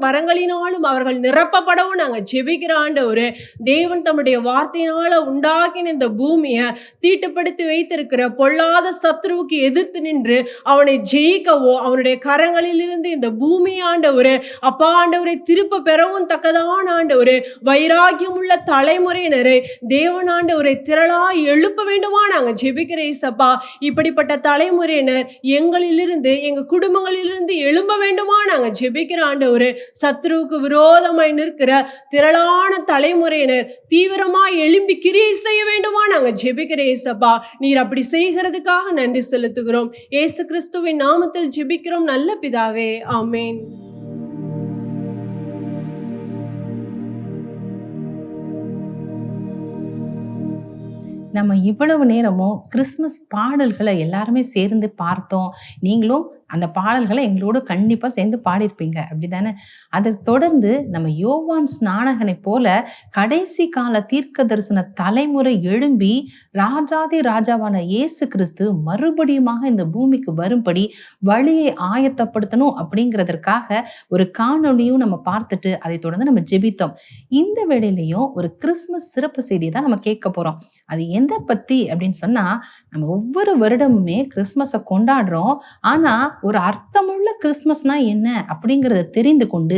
வரங்களினாலும் அவர்கள் நிரப்பப்படவும் நாங்கள் ஜெபிக்கிற ஆண்டவரே. தேவன் தம்முடைய வார்த்தையினால உண்டாக்கின இந்த பூமியை தீட்டுப்படுத்தி வைத்திருக்கிற பொல்லாத சத்ருவுக்கு எதிர்த்து நின்று அவனை ஜெயிக்கவோ, அவனுடைய கரங்களிலிருந்து இந்த பூமி ஆண்டவரே அப்பா ஆண்டவரை திருப்ப பெறவும் தக்கதான ஆண்டவரே வைராக்கியம் உள்ள தலைமுறையினரை தேவன் ஆண்டவரை திரளாய் எழுப்ப வேண்டுமா நாங்கள் ஜெபிக்கிற இயேசப்பா. இப்படிப்பட்ட தலைமுறையினர் எங்களிலிருந்து எங்க குடும்பங்களிலிருந்து எழும்ப வேண்டுமா நாங்கள் ஜெபிக்கிற ஆண்டவரே. சத்ருவுக்கு விரோதமாய் நிற்கிற திரளான தலைமுறையினர் தீவிரமாய் எழும்பி கிரியை செய்ய வேண்டுமா நாங்க ஜெபிக்கிற இயேசப்பா. நீர் அப்படி செய்கிறதுக்காக நன்றி செலுத்துகிறோம். இயேசு கிறிஸ்துவின் நாமத்தில் ஜெபிக்கிறோம் நல்ல பிதாவே, ஆமென். நம்ம இவ்வளவு நேரமும் கிறிஸ்மஸ் பாடல்களை எல்லாருமே சேர்ந்து பார்த்தோம். நீங்களும் அந்த பாடல்களை எங்களோடு கண்டிப்பாக சேர்ந்து பாடியிருப்பீங்க, அப்படிதானே? அதை தொடர்ந்து நம்ம யோவான் ஸ்நானகனை போல கடைசி கால தீர்க்க தரிசன தலைமுறை எழும்பி ராஜாதி ராஜாவான இயேசு கிறிஸ்து மறுபடியுமாக இந்த பூமிக்கு வரும்படி வழியை ஆயத்தப்படுத்தணும் அப்படிங்கிறதற்காக ஒரு காணொலியும் நம்ம பார்த்துட்டு அதை தொடர்ந்து நம்ம ஜெபித்தோம். இந்த வேளையிலையும் ஒரு கிறிஸ்மஸ் சிறப்பு செய்தியை தான் நம்ம கேட்க போறோம். அது எந்த பத்தி அப்படின்னு சொன்னா, நம்ம ஒவ்வொரு வருடமுமே கிறிஸ்மஸை கொண்டாடுறோம். ஆனா ஒரு அர்த்தமுள்ள கிறிஸ்மஸ்னா என்ன அப்படிங்கிறத தெரிந்து கொண்டு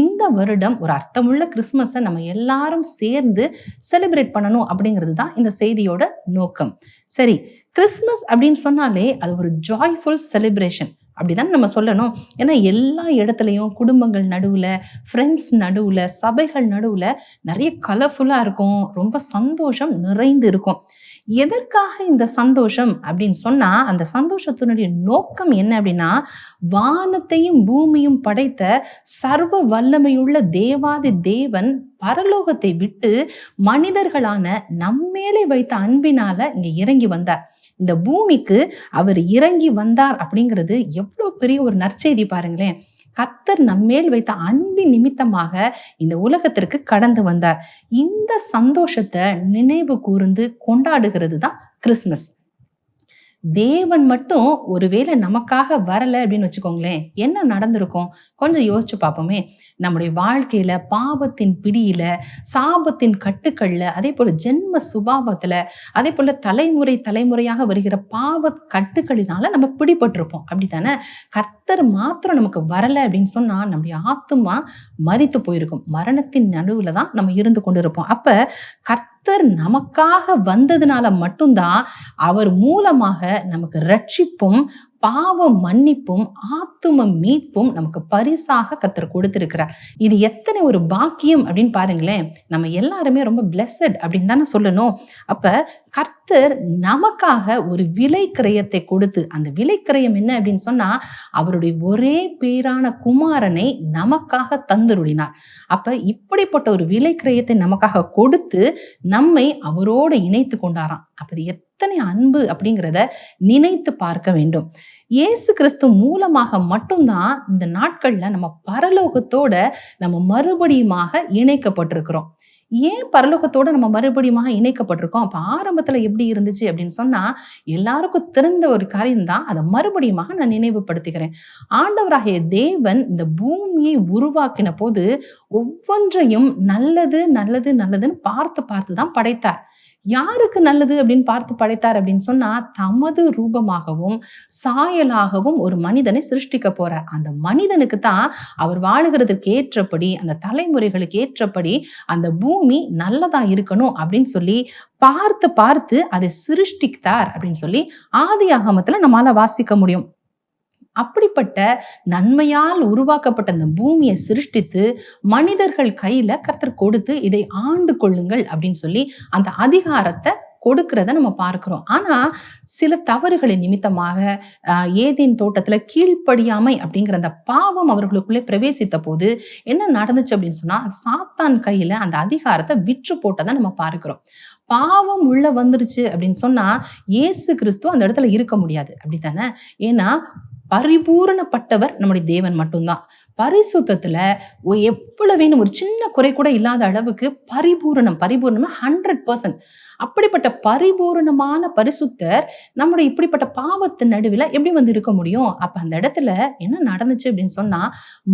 இந்த வருடம் ஒரு அர்த்தமுள்ள கிறிஸ்மஸை நம்ம எல்லாரும் சேர்ந்து செலிப்ரேட் பண்ணணும் அப்படிங்கிறது தான் இந்த செய்தியோட நோக்கம். சரி, கிறிஸ்மஸ் அப்படின்னு சொன்னாலே அது ஒரு ஜாய்ஃபுல் செலிப்ரேஷன் அப்படிதான் நம்ம சொல்லணும். ஏன்னா எல்லா இடத்துலையும் குடும்பங்கள் நடுவில், ஃப்ரெண்ட்ஸ் நடுவில், சபைகள் நடுவில் நிறைய கலர்ஃபுல்லாக இருக்கும், ரொம்ப சந்தோஷம் நிறைந்து இருக்கும். எதற்காக இந்த சந்தோஷம் அப்படின்னு சொன்னா, அந்த சந்தோஷத்தினுடைய நோக்கம் என்ன அப்படின்னா, வானத்தையும் பூமியும் படைத்த சர்வ வல்லமையுள்ள தேவாதி தேவன் பரலோகத்தை விட்டு மனிதர்களான நம்மேலே வைத்த அன்பினால இங்க இறங்கி வந்தார். இந்த பூமிக்கு அவர் இறங்கி வந்தார் அப்படிங்கிறது எவ்வளவு பெரிய ஒரு நற்செய்தி பாருங்களேன். கர்த்தர் நம்மேல் வைத்த அன்பின் நிமித்தமாக இந்த உலகத்திற்கு கடந்து வந்தார். இந்த சந்தோஷத்தை நினைவு கூர்ந்து கொண்டாடுகிறது தான் கிறிஸ்மஸ். தேவன் மட்டும் ஒருவேளை நமக்காக வரலை அப்படின்னு வச்சுக்கோங்களேன், என்ன நடந்திருக்கும்? கொஞ்சம் யோசிச்சு பார்ப்போமே. நம்முடைய வாழ்க்கையில பாவத்தின் பிடியில, சாபத்தின் கட்டுக்கள்ல, அதே போல ஜென்ம சுபாவத்துல, அதே போல தலைமுறையாக வருகிற பாவ கட்டுக்களினால நம்ம பிடிபட்டிருப்போம், அப்படித்தானே? கர்த்தர் மாத்திரம் நமக்கு வரலை அப்படின்னு சொன்னா நம்முடைய ஆத்துமா மரித்து போயிருக்கும். மரணத்தின் நடுவுல தான் நம்ம இருந்து கொண்டு இருப்போம். அப்ப கர்த்தர் நமக்காக வந்ததுனால மட்டும்தான் அவர் மூலமாக நமக்கு ரட்சிப்பும் பாவ மன்னிப்பும் ஆத்தும மீட்பும் நமக்கு பரிசாக கர்த்தர் கொடுத்திருக்கிறார். இது எத்தனை ஒரு பாக்கியம் அப்படின்னு பாருங்களேன். நம்ம எல்லாருமே ரொம்ப பிளெஸட் அப்படின்னு தானே சொல்லணும். அப்ப கர்த்தர் நமக்காக ஒரு விலை கிரயத்தை கொடுத்து, அந்த விலை கிரயம் என்ன அப்படின்னு சொன்னா, அவருடைய ஒரே பேரான குமாரனை நமக்காக தந்துருளினார். அப்ப இப்படிப்பட்ட ஒரு விலை கிரயத்தை நமக்காக கொடுத்து நம்மை அவரோடு இணைத்து கொண்டாராம். அப்ப இது எத்தனை அன்பு அப்படிங்கிறத நினைத்து பார்க்க வேண்டும். இயேசு கிறிஸ்து மூலமாக மட்டும்தான் இந்த நாட்கள்ல நம்ம பரலோகத்தோட நம்ம மறுபடியுமாக இணைக்கப்பட்டிருக்கிறோம். ஏன் பரலோகத்தோட நம்ம மறுபடியுமாக இணைக்கப்பட்டிருக்கோம்? அப்ப ஆரம்பத்துல எப்படி இருந்துச்சு அப்படின்னு சொன்னா, எல்லாருக்கும் தெரிந்த ஒரு காரியம் தான். அதை மறுபடியுமாக நான் நினைவுபடுத்துகிறேன். ஆண்டவராகிய தேவன் இந்த பூமியை உருவாக்கின போது ஒவ்வொன்றையும் நல்லது நல்லது நல்லதுன்னு பார்த்து தான் படைத்தார். யாருக்கு நல்லது அப்படின்னு பார்த்து படைத்தார் அப்படின்னு சொன்னா, தமது ரூபமாகவும் சாயலாகவும் ஒரு மனிதனை சிருஷ்டிக்க போறார். அந்த மனிதனுக்கு தான் அவர் வாழுகிறதுக்கு ஏற்றபடி, அந்த தலைமுறைகளுக்கு ஏற்றபடி அந்த பூமி நல்லதா இருக்கணும் அப்படின்னு சொல்லி பார்த்து அதை சிருஷ்டித்தார் அப்படின்னு சொல்லி ஆதியாகமத்துல நம்மால வாசிக்க முடியும். அப்படிப்பட்ட நன்மையால் உருவாக்கப்பட்ட அந்த பூமியை சிருஷ்டித்து மனிதர்கள் கையில கர்த்தர் கொடுத்து, இதை ஆண்டு கொள்ளுங்கள் அப்படின்னு சொல்லி அந்த அதிகாரத்தை கொடுக்கிறத நம்ம பார்க்கிறோம். ஆனா சில தவறுகளின் நிமித்தமாக ஏதேன் தோட்டத்துல கீழ்ப்படியாமை அப்படிங்கிற அந்த பாவம் அவர்களுக்குள்ளே பிரவேசித்த போது என்ன நடந்துச்சு அப்படின்னு சொன்னா, சாத்தான் கையில அந்த அதிகாரத்தை விற்று போட்டதை நம்ம பார்க்கிறோம். பாவம் உள்ள வந்துருச்சு அப்படின்னு சொன்னா இயேசு கிறிஸ்து அந்த இடத்துல இருக்க முடியாது, அப்படித்தானே? ஏன்னா பரிபூரணப்பட்டவர் நம்முடைய தேவன் மட்டும்தான். பரிசுத்தத்துல எவ்வளவு வேணும், ஒரு சின்ன குறை கூட இல்லாத அளவுக்கு பரிபூரணம் 100%. அப்படிப்பட்ட பரிபூரணமான பரிசுத்தர் நம்முடைய இப்படிப்பட்ட பாவத்தின் நடுவில் எப்படி வந்து இருக்க முடியும்? அப்ப அந்த இடத்துல என்ன நடந்துச்சு அப்படின்னு சொன்னா,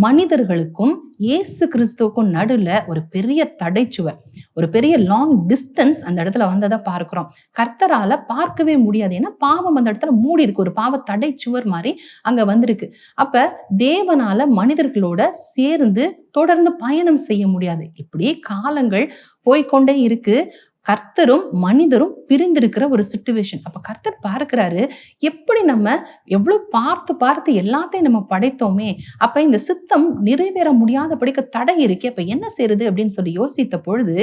மனிதர்களுக்கும் இயேசு கிறிஸ்துவுக்கும் நடுவுல ஒரு பெரிய தடைச்சுவர், ஒரு பெரிய லாங் டிஸ்டன்ஸ் அந்த இடத்துல வந்ததை பார்க்கிறோம். கர்த்தரால பார்க்கவே முடியாது. ஏன்னா பாவம் அந்த இடத்துல மூடி இருக்கு, ஒரு பாவ தடைச்சுவர் மாதிரி அங்க வந்திருக்கு. அப்ப தேவனால மனிதர்களோட சேர்ந்து தொடர்ந்து பயணம் செய்ய முடியாது. இப்படி காலங்கள் போய்கொண்டே இருக்கு. கர்த்தரும் மனிதரும் பிரிந்திருக்கிற ஒரு சிச்சுவேஷன். அப்ப கர்த்தர் பார்க்கிறாரு, எப்படி நம்ம எவ்வளவு பார்த்து எல்லாத்தையும் நம்ம படைத்தோமே, அப்ப இந்த சித்தம் நிறைவேற முடியாதபடிக்கு தடை இருக்கே, அப்ப என்ன செய்யறது அப்படின்னு சொல்லி யோசித்த பொழுது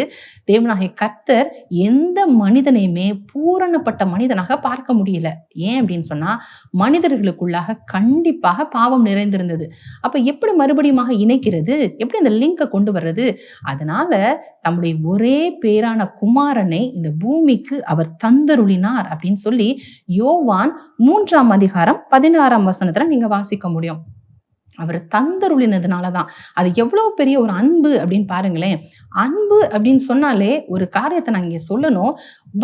தேவனாகிய கர்த்தர் எந்த மனிதனையுமே பூரணப்பட்ட மனிதனாக பார்க்க முடியல. ஏன் அப்படின்னு சொன்னா, மனிதர்களுக்குள்ளாக கண்டிப்பாக பாவம் நிறைந்திருந்தது. அப்ப எப்படி மறுபடியும் இணைக்கிறது, எப்படி அந்த லிங்கை கொண்டு வர்றது? அதனால தம்முடைய ஒரே பேரான குமாரனை இந்த பூமிக்கு அவர் தந்தருளினார் அப்படின்னு சொல்லி யோவான் 3ஆம் அதிகாரம் 16ஆம் வசனத்துல நீங்க வாசிக்க முடியும். அவர் தந்தருளினதுனாலதான். அது எவ்வளவு பெரிய ஒரு அன்பு அப்படின்னு பாருங்களேன். அன்பு அப்படின்னு சொன்னாலே ஒரு காரியத்தை நான் இங்க சொல்லணும்.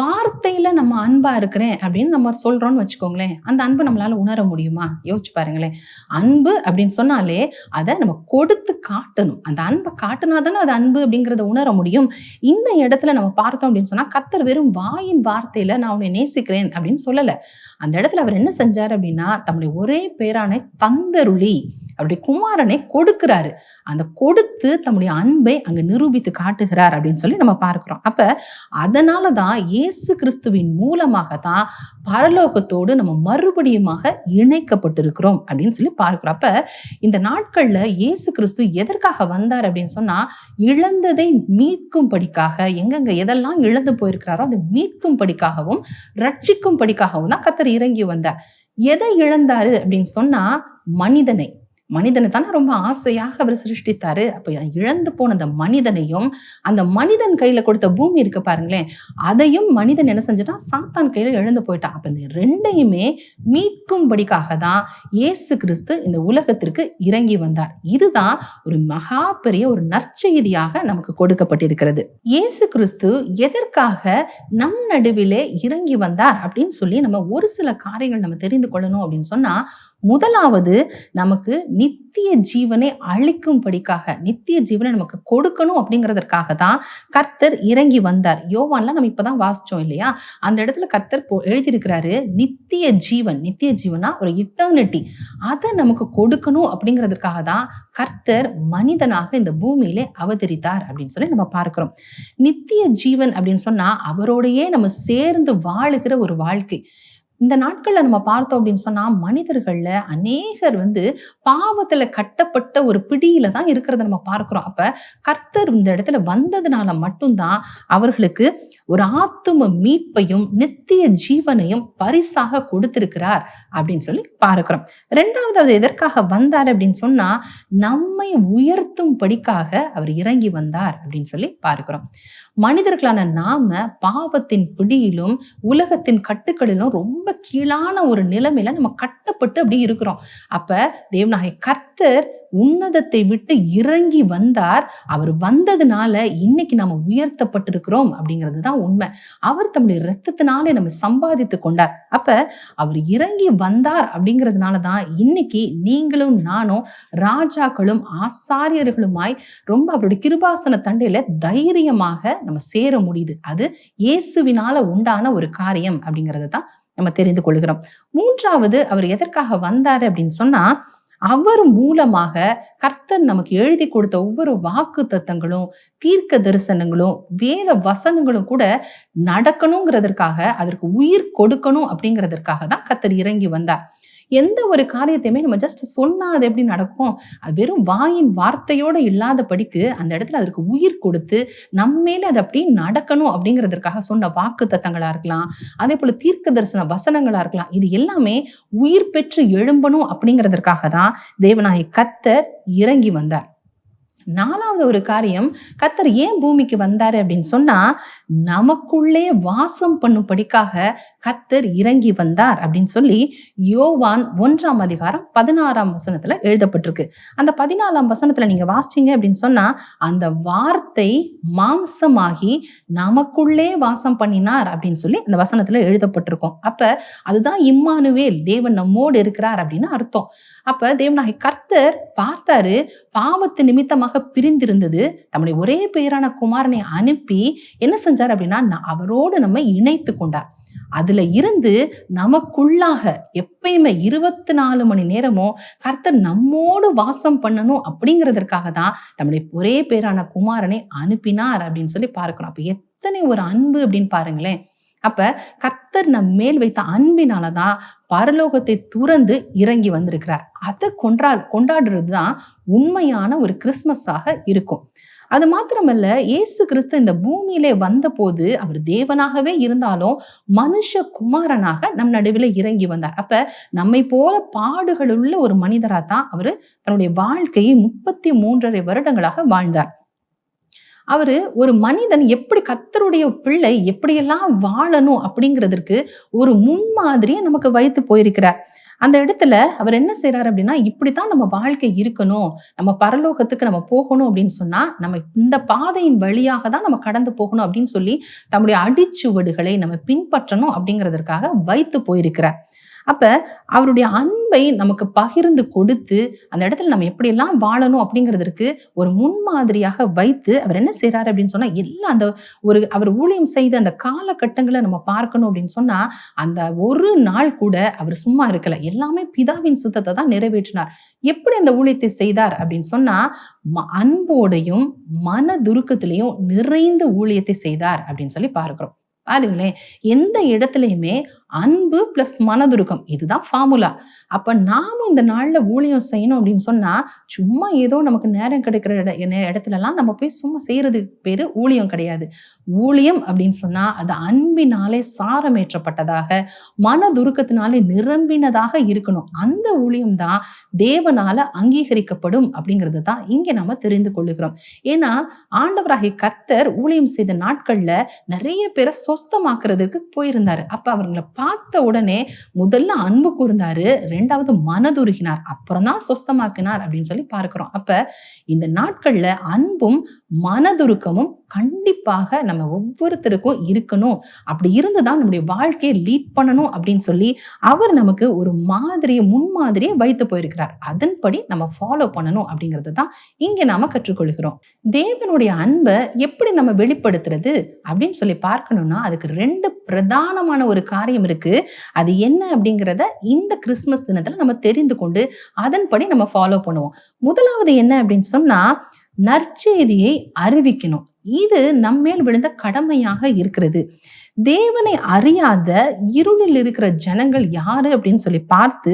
வார்த்தையில நம்ம அன்பா இருக்கிறேன் அப்படின்னு நம்ம சொல்றோம்னு வச்சுக்கோங்களேன், அந்த அன்பு நம்மளால உணர முடியுமா? யோசிச்சு பாருங்களேன். அன்பு அப்படின்னு சொன்னாலே அதை நம்ம கொடுத்து காட்டணும். அந்த அன்பை காட்டினாதானே அது அன்பு அப்படிங்கிறத உணர முடியும். இந்த இடத்துல நம்ம பார்த்தோம் அப்படின்னு சொன்னா, கர்த்தர் வெறும் வாயின் வார்த்தையில நான் உன்னை நேசிக்கிறேன் அப்படின்னு சொல்லல. அந்த இடத்துல அவர் என்ன செஞ்சாரு அப்படின்னா, தம்முடைய ஒரே பேரான தந்தருளி அவருடைய குமாரனை கொடுக்கிறாரு. அந்த கொடுத்து தம்முடைய அன்பை அங்க நிரூபித்து காட்டுகிறார் அப்படின்னு சொல்லி நம்ம பார்க்கிறோம். அப்ப அதனாலதான் இயேசு கிறிஸ்துவின் மூலமாக தான் பரலோகத்தோடு நம்ம மறுபடியுமாக இணைக்கப்பட்டிருக்கிறோம் அப்படின்னு சொல்லி பார்க்கிறோம். அப்ப இந்த நாட்கள்ல இயேசு கிறிஸ்து எதற்காக வந்தார் அப்படின்னு சொன்னா, இழந்ததை மீட்கும் படிக்காக, எங்கெங்க எதெல்லாம் இழந்து போயிருக்கிறாரோ அதை மீட்கும் படிக்காகவும் ரட்சிக்கும் படிக்காகவும் தான் கர்த்தர் இறங்கி வந்தார். எதை இழந்தாரு அப்படின்னு சொன்னா, மனிதனை தானே ரொம்ப ஆசையாக அவர் சிருஷ்டித்தாரு. அப்ப இழந்து போன அந்த மனிதனையும், அந்த மனிதன் கையில கொடுத்த பூமி இருக்கு பாருங்களேன், அதையும் மனிதன் என்ன செஞ்சுட்டான், சாத்தான் கையில இழந்து போயிட்டான். அப்ப இந்த ரெண்டையுமே மீட்கும்படிக்காக தான் இயேசு கிறிஸ்து இந்த உலகத்திற்கு இறங்கி வந்தார். இதுதான் ஒரு மகா பெரிய ஒரு நற்செய்தியாக நமக்கு கொடுக்கப்பட்டிருக்கிறது. இயேசு கிறிஸ்து எதற்காக நம் நடுவிலே இறங்கி வந்தார் அப்படின்னு சொல்லி நம்ம ஒரு சில காரியங்கள் நம்ம தெரிந்து கொள்ளணும் அப்படின்னு சொன்னா, முதலாவது நமக்கு நித்திய ஜீவனை அளிக்கும்படிக்காக, நித்திய ஜீவனை நமக்கு கொடுக்கணும் அப்படிங்கிறதற்காக தான் கர்த்தர் இறங்கி வந்தார். யோவான்ல நம்ம இப்பதான் வாசிச்சோம் இல்லையா, அந்த இடத்துல கர்த்தர் எழுதியிருக்கிறாரு, நித்திய ஜீவனா ஒரு இட்டர்னிட்டி, அதை நமக்கு கொடுக்கணும் அப்படிங்கிறதுக்காக தான் கர்த்தர் மனிதனாக இந்த பூமியிலே அவதரித்தார் அப்படின்னு சொல்லி நம்ம பார்க்கிறோம். நித்திய ஜீவன் அப்படின்னு சொன்னா அவரோடையே நம்ம சேர்ந்து வாழுகிற ஒரு வாழ்க்கை. இந்த நாட்கள்ல நம்ம பார்த்தோம் அப்படின்னு சொன்னா, மனிதர்கள்ல அநேகர் பாவத்துல கட்டப்பட்ட ஒரு பிடியில தான் இருக்கிறத நம்ம பார்க்கிறோம். அப்ப கர்த்தர் இந்த இடத்துல வந்ததுனால மட்டும்தான் அவர்களுக்கு ஒரு ஆத்தும மீட்பையும் நித்திய ஜீவனையும் பரிசாக கொடுத்திருக்கிறார் அப்படின்னு சொல்லி பார்க்கிறோம். ரெண்டாவது எதற்காக வந்தார் அப்படின்னு சொன்னா, நம்மை உயர்த்தும் படிக்காக அவர் இறங்கி வந்தார் அப்படின்னு சொல்லி பார்க்கிறோம். மனிதர்களான நாம பாவத்தின் பிடியிலும் உலகத்தின் கட்டுக்களிலும் ரொம்ப கீழான ஒரு நிலைமையில நம்ம கட்டப்பட்டு அப்படி இருக்கிறோம். அப்ப தேவனாகிய கர்த்தர் உன்னதத்தை விட்டு இறங்கி வந்தார். அவர் வந்ததுனால இன்னைக்கு நம்ம உயர்த்தப்பட்டிருக்கிறோம் அப்படிங்கிறது தான் உண்மை. அவர் தம்முடைய இரத்தத்தினாலே நம்ம சம்பாதித்து கொண்டார். அப்ப அவர் இறங்கி வந்தார் அப்படிங்கிறதுனாலதான் இன்னைக்கு நீங்களும் நானும் ராஜாக்களும் ஆசாரியர்களுமாய் ரொம்ப அவருடைய கிருபாசன தண்டையில தைரியமாக நம்ம சேர முடியுது. அது இயேசுவினால உண்டான ஒரு காரியம் அப்படிங்கிறது தான் நம்ம தெரிந்து கொள்கிறோம். மூன்றாவது அவர் எதற்காக வந்தாரு அப்படின்னு சொன்னா, அவர் மூலமாக கர்த்தர் நமக்கு எழுதி கொடுத்த ஒவ்வொரு வாக்கு தத்தங்களும் தீர்க்க தரிசனங்களும் வேத வசனங்களும் கூட நடக்கணுங்கிறதற்காக, அதற்கு உயிர் கொடுக்கணும் அப்படிங்கிறதற்காக தான் கர்த்தர் இறங்கி வந்தார். எந்த ஒரு காரியத்தையுமே நம்ம ஜஸ்ட் சொன்னா அது எப்படி நடக்கும்? அது வெறும் வாயின் வார்த்தையோட இல்லாத படிக்கு அந்த இடத்துல அதற்கு உயிர் கொடுத்து நம்மேல அது அப்படி நடக்கணும் அப்படிங்கிறதுக்காக சொன்ன வாக்கு தத்தங்களா இருக்கலாம், அதே போல தீர்க்க தரிசன வசனங்களா இருக்கலாம். இது எல்லாமே உயிர் பெற்று எழும்பணும் அப்படிங்கிறதுக்காக தான் தேவனாகிய கர்த்தர் இறங்கி வந்தார். 4வது ஒரு காரியம், கர்த்தர் ஏன் பூமிக்கு வந்தாரு அப்படின்னு சொன்னா, நமக்குள்ளே வாசம் பண்ணும்படிக்காக கர்த்தர் இறங்கி வந்தார் அப்படின்னு சொல்லி யோவான் 1ஆம் அதிகாரம் 16ஆம் வசனத்துல எழுதப்பட்டிருக்கு. அந்த 14ஆம் வசனத்துல நீங்க வாசிச்சீங்க அப்படின்னு சொன்னா, அந்த வார்த்தை மாம்சமாகி நமக்குள்ளே வாசம் பண்ணினார் அப்படின்னு சொல்லி அந்த வசனத்துல எழுதப்பட்டிருக்கும். அப்ப அதுதான் இம்மானுவேல், தேவன் நம்மோடு இருக்கிறார் அப்படின்னு அர்த்தம். அப்ப தேவனாகிய கர்த்தர் பார்த்தாரு, பாவத்து நிமித்தமாக பிரிந்திருந்தது, தம்முடைய ஒரே பேரான குமாரனை அனுப்பி என்ன செஞ்சார் அப்படின்னா அவரோடு நம்ம இணைத்து கொண்டார். அதுல இருந்து நமக்குள்ளாக எப்பயுமே 24 மணி நேரமும் கர்த்தர் நம்மோடு வாசம் பண்ணணும் அப்படிங்கிறதுக்காக தான் தம்முடைய ஒரே பேரான குமாரனை அனுப்பினார் அப்படின்னு சொல்லி பார்க்கிறோம். அப்ப எத்தனை ஒரு அன்பு அப்படின்னு பாருங்களேன். அப்ப கர்த்தர் நம் மேல் வைத்த அன்பினாலதான் பரலோகத்தை துறந்து இறங்கி வந்திருக்கிறார். அதை கொண்டாடுறது தான் உண்மையான ஒரு கிறிஸ்மஸாக இருக்கும். அது மாத்திரமல்ல, இயேசு கிறிஸ்து இந்த பூமியிலே வந்த போது அவர் தேவனாகவே இருந்தாலும் மனுஷ குமாரனாக நம் நடுவில் இறங்கி வந்தார். அப்ப நம்மை போல பாடுகள் உள்ள ஒரு மனிதரா தான் அவரு தன்னுடைய வாழ்க்கையை 33.5 வருடங்களாக வாழ்ந்தார். அவரு ஒரு மனிதன் எப்படி கர்த்தருடைய பிள்ளை எப்படியெல்லாம் வாழணும் அப்படிங்கிறதுக்கு ஒரு முன்மாதிரியை நமக்கு வைத்து போயிருக்கிறார். அந்த இடத்துல அவர் என்ன செய்யறாரு அப்படின்னா, இப்படித்தான் நம்ம வாழ்க்கை இருக்கணும், நம்ம பரலோகத்துக்கு நம்ம போகணும் அப்படின்னு சொன்னா நம்ம இந்த பாதையின் வழியாக தான் நம்ம கடந்து போகணும் அப்படின்னு சொல்லி தம்முடைய அடிச்சுவடுகளை நம்ம பின்பற்றணும் அப்படிங்கிறதுக்காக வைத்து போயிருக்கிறார். அப்ப அவருடைய அன்பை நமக்கு பகிர்ந்து கொடுத்து அந்த இடத்துல நம்ம எப்படியெல்லாம் வாழணும் அப்படிங்கிறதுக்கு ஒரு முன்மாதிரியாக வைத்து அவர் என்ன செய்யறாரு அப்படின்னு சொன்னா, எல்லாம் அந்த அவர் ஊழியம் செய்த அந்த காலகட்டங்களை நம்ம பார்க்கணும் அப்படின்னு சொன்னா, அந்த ஒரு நாள் கூட அவர் சும்மா இருக்கல, எல்லாமே பிதாவின் சித்தத்தை தான் நிறைவேற்றினார். எப்படி அந்த ஊழியத்தை செய்தார் அப்படின்னு சொன்னா, அன்போடையும் மனதுருக்கத்திலையும் நிறைந்த ஊழியத்தை செய்தார் அப்படின்னு சொல்லி பார்க்கிறோம். பாருங்களேன், எந்த இடத்துலயுமே அன்பு பிளஸ் மனதுருக்கம், இதுதான் ஃபார்முலா. அப்ப நாமும் இந்த நாள்ல ஊழியம் செய்யணும் அப்படின்னு சொன்னா, சும்மா ஏதோ நமக்கு நேரம் கிடைக்கிற இடத்துல எல்லாம் நம்ம போய் சும்மா செய்யறது பேரு ஊழியம் கிடையாது. ஊழியம் அப்படின்னு சொன்னா அது அன்பினாலே சாரமேற்றப்பட்டதாக, மனதுருக்கத்தினாலே நிரம்பினதாக இருக்கணும். அந்த ஊழியம் தான் தேவனால அங்கீகரிக்கப்படும் அப்படிங்கிறது தான் இங்க நம்ம தெரிந்து கொள்ளுகிறோம். ஏன்னா ஆண்டவராகிய கர்த்தர் ஊழியம் செய்த நாட்கள்ல நிறைய பேரை சொஸ்தமாக்குறதுக்கு போயிருந்தாரு. அப்ப அவங்களை பார்த்த உடனே முதல்ல அன்பு கூர்ந்தாரு, 2வது மனதுருகினார், அப்புறம் தான் சொஸ்தமாக்கினார் அப்படின்னு சொல்லி பார்க்கிறோம். அப்ப இந்த நாட்கள்ல அன்பும் மனதுருக்கமும் கண்டிப்பாக நம்ம ஒவ்வொருத்தருக்கும் இருக்கணும். அப்படி இருந்துதான் நம்முடைய வாழ்க்கையை லீட் பண்ணணும் அப்படின்னு சொல்லி அவர் நமக்கு ஒரு மாதிரியை முன்மாதிரியை வைத்து போயிருக்கிறார். அதன்படி நம்ம ஃபாலோ பண்ணணும் அப்படிங்கிறது தான் இங்க நாம கற்றுக்கொள்கிறோம். தேவனுடைய அன்பை எப்படி நம்ம வெளிப்படுத்துறது அப்படின்னு சொல்லி பார்க்கணும்னா, அதுக்கு 2 பிரதானமான ஒரு காரியம் இருக்கு. அது என்ன அப்படிங்கிறத இந்த கிறிஸ்துமஸ் தினத்துல நம்ம தெரிந்து கொண்டு அதன்படி நம்ம ஃபாலோ பண்ணுவோம். முதலாவது என்ன அப்படின்னு சொன்னா, நற்செய்தியை அறிவிக்கணும். இது நம்மேல் விழுந்த கடமையாக இருக்கிறது. தேவனை அறியாத இருளில் இருக்கிற ஜனங்கள் யாரு அப்படின்னு சொல்லி பார்த்து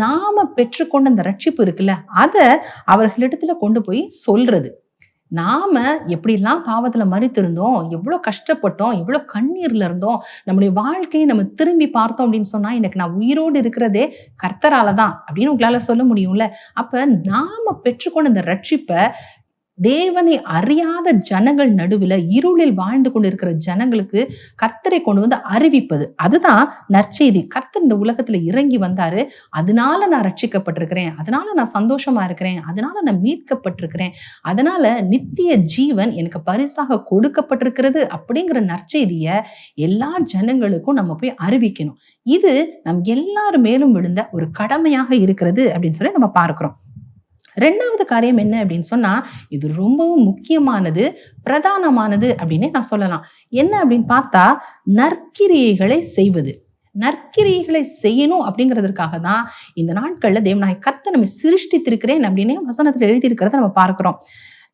நாம பெற்றுக்கொண்ட அந்த ரட்சிப்பு இருக்குல்ல, அதை அவர்களிடத்துல கொண்டு போய் சொல்றது. நாம எப்படிலாம் பாவத்துல மரித்திருந்தோம், எவ்வளவு கஷ்டப்பட்டோம், எவ்வளவு கண்ணீர்ல இருந்தோம், நம்முடைய வாழ்க்கையை நம்ம திரும்பி பார்த்தோம் அப்படின்னு சொன்னா, எனக்கு நான் உயிரோடு இருக்கிறதே கர்த்தராலதான் அப்படின்னு உங்களால சொல்ல முடியும்ல. அப்ப நாம பெற்றுக்கொண்ட இந்த ரட்சிப்பை தேவனை அறியாத ஜனங்கள் நடுவில் இருளில் வாழ்ந்து கொண்டிருக்கிற ஜனங்களுக்கு கர்த்தரை கொண்டு வந்து அறிவிப்பது, அதுதான் நற்செய்தி. கர்த்தர் இந்த உலகத்துல இறங்கி வந்தாரு, அதனால நான் ரட்சிக்கப்பட்டிருக்கிறேன், அதனால நான் சந்தோஷமா இருக்கிறேன், அதனால நான் மீட்கப்பட்டிருக்கிறேன், அதனால நித்திய ஜீவன் எனக்கு பரிசாக கொடுக்கப்பட்டிருக்கிறது அப்படிங்கிற நற்செய்திய எல்லா ஜனங்களுக்கும் நம்ம போய் அறிவிக்கணும். இது நம் எல்லார் மேலும் விழுந்த ஒரு கடமையாக இருக்கிறது அப்படின்னு சொல்லி நம்ம பார்க்கிறோம். 2வது காரியம் என்ன அப்படின்னு சொன்னா, இது ரொம்பவும் முக்கியமானது, பிரதானமானது அப்படின்னே நான் சொல்லலாம். என்ன அப்படின்னு பார்த்தா, நற்கிரியைகளை செய்வது. நற்கிரியைகளை செய்யணும் அப்படிங்கிறதுக்காக தான் இந்த நாட்கள்ல தேவனாகிய கர்த்தர் நம்மை சிருஷ்டித்திருக்கிறேன் அப்படின்னு வசனத்துல எழுதியிருக்கிறத நம்ம பார்க்கிறோம்.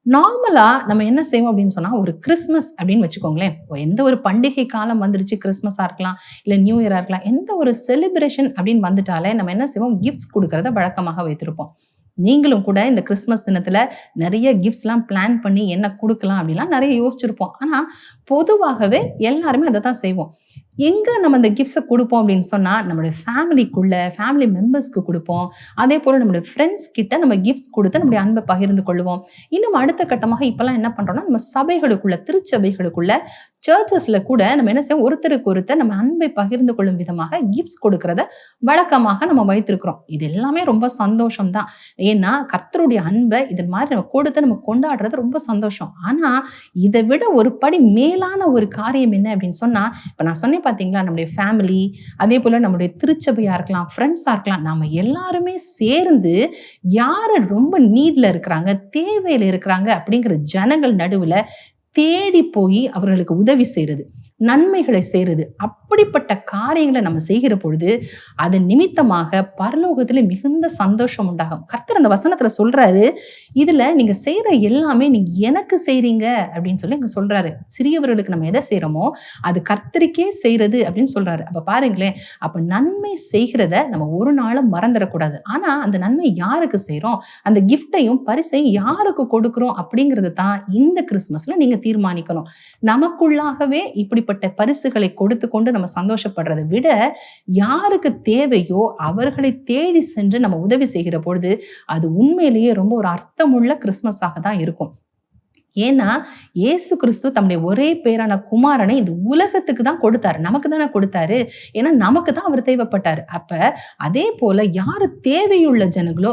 நார்மலா நம்ம என்ன செய்வோம் அப்படின்னு சொன்னா, ஒரு கிறிஸ்மஸ் அப்படின்னு வச்சுக்கோங்களேன். எந்த ஒரு பண்டிகை காலம் வந்துருச்சு, கிறிஸ்மஸா இருக்கலாம், இல்ல நியூ இயரா இருக்கலாம், எந்த ஒரு செலிப்ரேஷன் அப்படின்னு வந்துட்டாலே நம்ம என்ன செய்வோம், கிஃப்ட்ஸ் கொடுக்கறத வழக்கமாக வைத்திருப்போம். நீங்களும் கூட இந்த கிறிஸ்மஸ் தினத்துல நிறைய கிஃப்ட்ஸ்லாம் பிளான் பண்ணி என்ன கொடுக்கலாம் அப்படிலாம் நிறைய யோசிச்சிருப்போம். ஆனா பொதுவாகவே எல்லாருமே அதை தான் செய்வோம். எங்க நம்ம இந்த கிஃப்ட்ஸை கொடுப்போம் அப்படின்னு சொன்னா, நம்மளுடைய ஃபேமிலி மெம்பர்ஸ்க்கு கொடுப்போம். அதே போல நம்மளுடைய ஃப்ரெண்ட்ஸ் கிட்ட நம்ம கிஃப்ட்ஸ் கொடுத்து நம்முடைய அன்பை பகிர்ந்து கொள்வோம். இன்னும் அடுத்த கட்டமாக இப்பெல்லாம் என்ன பண்றோம்னா, நம்ம சபைகளுக்குள்ள, திருச்சபைகளுக்குள்ள, சர்ச்சஸ்ல கூட நம்ம என்ன செய்வோம், ஒருத்தருக்கு ஒருத்தர் நம்ம அன்பை பகிர்ந்து கொள்ளும் விதமாக கிஃப்ட்ஸ் கொடுக்கறத வழக்கமாக நம்ம வைத்திருக்கிறோம். இது எல்லாமே ரொம்ப சந்தோஷம் தான். ஏன்னா கர்த்தருடைய அன்பை இது மாதிரி நம்ம கொடுத்து நம்ம கொண்டாடுறது ரொம்ப சந்தோஷம். ஆனா இதை விட ஒரு படி மேலான ஒரு காரியம் என்ன அப்படின்னு சொன்னா, இப்ப நான் சொன்னேன் பாத்தீங்களா, நம்முடைய ஃபேமிலி, அதே போல நம்முடைய திருச்சபையா இருக்கலாம், ஃப்ரெண்ட்ஸா இருக்கலாம், நாம எல்லாருமே சேர்ந்து யாரு ரொம்ப நீட்ல இருக்கிறாங்க, தேவையில இருக்கிறாங்க அப்படிங்கிற ஜனங்கள் நடுவுல தேடி போய் அவர்களுக்கு உதவி செய்யறது, நன்மைகளை செய்யறது, அப்படிப்பட்ட காரியங்களை நம்ம செய்கிற பொழுது அது நிமித்தமாக பரலோகத்துல மிகுந்த சந்தோஷம் உண்டாகும். கர்த்தர் அந்த வசனத்துல சொல்றாரு, இதுல நீங்க செய்யற எல்லாமே நீங்க எனக்கு செய்றீங்க அப்படின்னு சொல்லி இங்க சொல்றாரு. சிறியவர்களுக்கு நம்ம எதை செய்யறோமோ அது கர்த்தருக்கே செய்யறது அப்படின்னு சொல்றாரு. அப்ப பாருங்களேன், அப்ப நன்மை செய்கிறத நம்ம ஒரு நாளும் மறந்துடக்கூடாது. ஆனா அந்த நன்மை யாருக்கு செய்யறோம், அந்த கிஃப்டையும் பரிசையும் யாருக்கு கொடுக்கிறோம் அப்படிங்கிறது தான் இந்த கிறிஸ்மஸ்ல நீங்க தீர்மானிக்கணும். நமக்குள்ளாகவே இப்படிப்பட்ட பரிசுகளை கொடுத்து கொண்டு நம்ம சந்தோஷப்படுறதை விட, யாருக்கு தேவையோ அவர்களை தேடி சென்று நம்ம உதவி செய்கிற பொழுது அது உண்மையிலேயே ரொம்ப ஒரு அர்த்தமுள்ள கிறிஸ்மஸாக தான் இருக்கும். ஏன்னா இயேசு கிறிஸ்து தம்முடைய ஒரே பேரான குமாரனை இந்த உலகத்துக்கு தான் கொடுத்தாரு, நமக்கு தானே கொடுத்தாரு. ஏன்னா நமக்கு தான் அவர் தேவைப்பட்டாரு. அப்ப அதே போல யாரு தேவையுள்ள ஜனங்களோ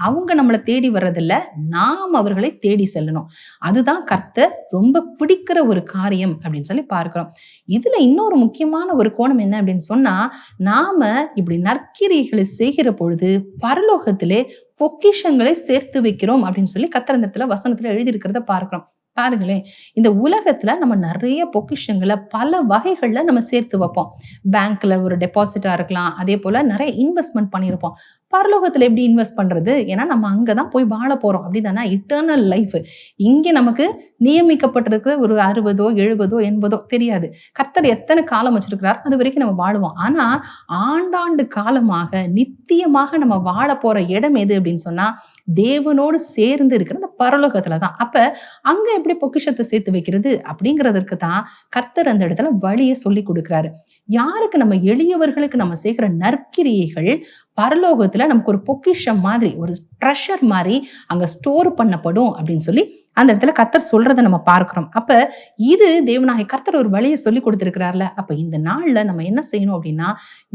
அவங்க நம்மளை தேடி வர்றதில்ல, நாம் அவர்களை தேடி செல்லணும். அதுதான் கர்த்தர் ரொம்ப பிடிக்கிற ஒரு காரியம் அப்படின்னு சொல்லி பார்க்கிறோம். இதுல இன்னொரு முக்கியமான ஒரு கோணம் என்ன அப்படின்னு சொன்னா, நாம இப்படி நற்கிரியைகளை செய்கிற பொழுது பரலோகத்திலே பொக்கிஷங்களை சேர்த்து வைக்கிறோம் அப்படின்னு சொல்லி கர்த்தர் அந்த இடத்துல வசனத்துல எழுதி இருக்கிறத பார்க்கிறோம். பாருங்களேன், இந்த உலகத்துல நம்ம நிறைய பொக்கிஷங்களை பல வகைகள்ல நம்ம சேர்த்து வைப்போம். பேங்க்ல ஒரு டெபாசிட்டா இருக்கலாம், அதே போல நிறைய இன்வெஸ்ட்மெண்ட் பண்ணியிருப்போம். பரலோகத்துல எப்படி இன்வெஸ்ட் பண்றது? ஏன்னா நம்ம அங்கதான் போய் வாழ போறோம், அப்படிதானே? இட்டர்னல் லைஃப் இங்க நமக்கு நியமிக்கப்பட்டிருக்கு. ஒரு 60, 70, 80 தெரியாது. கர்த்தர் எத்தனை காலம் வச்சிருக்கிறார், அது வரைக்கும் நம்ம வாழுவோம். ஆனா ஆண்டாண்டு காலமாக நித்தியமாக நம்ம வாழ போற இடம் எது அப்படின்னு சொன்னா, தேவனோடு சேர்ந்து இருக்கிற அந்த பரலோகத்துலதான். அப்ப அங்க எப்படி பொக்கிஷத்தை சேர்த்து வைக்கிறது அப்படிங்கிறதுக்கு தான் கர்த்தர் அந்த இடத்துல வழியை சொல்லி கொடுக்கிறாரு. யாருக்கு? நம்ம எளியவர்களுக்கு நம்ம செய்கிற நற்கிரியைகள் பரலோகத்துல நமக்கு ஒரு பொக்கிஷம் மாதிரி, ஒரு ட்ரெஷர் மாதிரி அங்க ஸ்டோர் பண்ணப்படும் அப்படின்னு சொல்லி அந்த இடத்துல கர்த்தர் சொல்றதை நம்ம பார்க்கிறோம். அப்ப இது தேவனாகிய கர்த்தர் ஒரு வழியை சொல்லி கொடுத்திருக்கிறார்ல. அப்ப இந்த நாள்ல நம்ம என்ன செய்யணும் அப்படின்னா,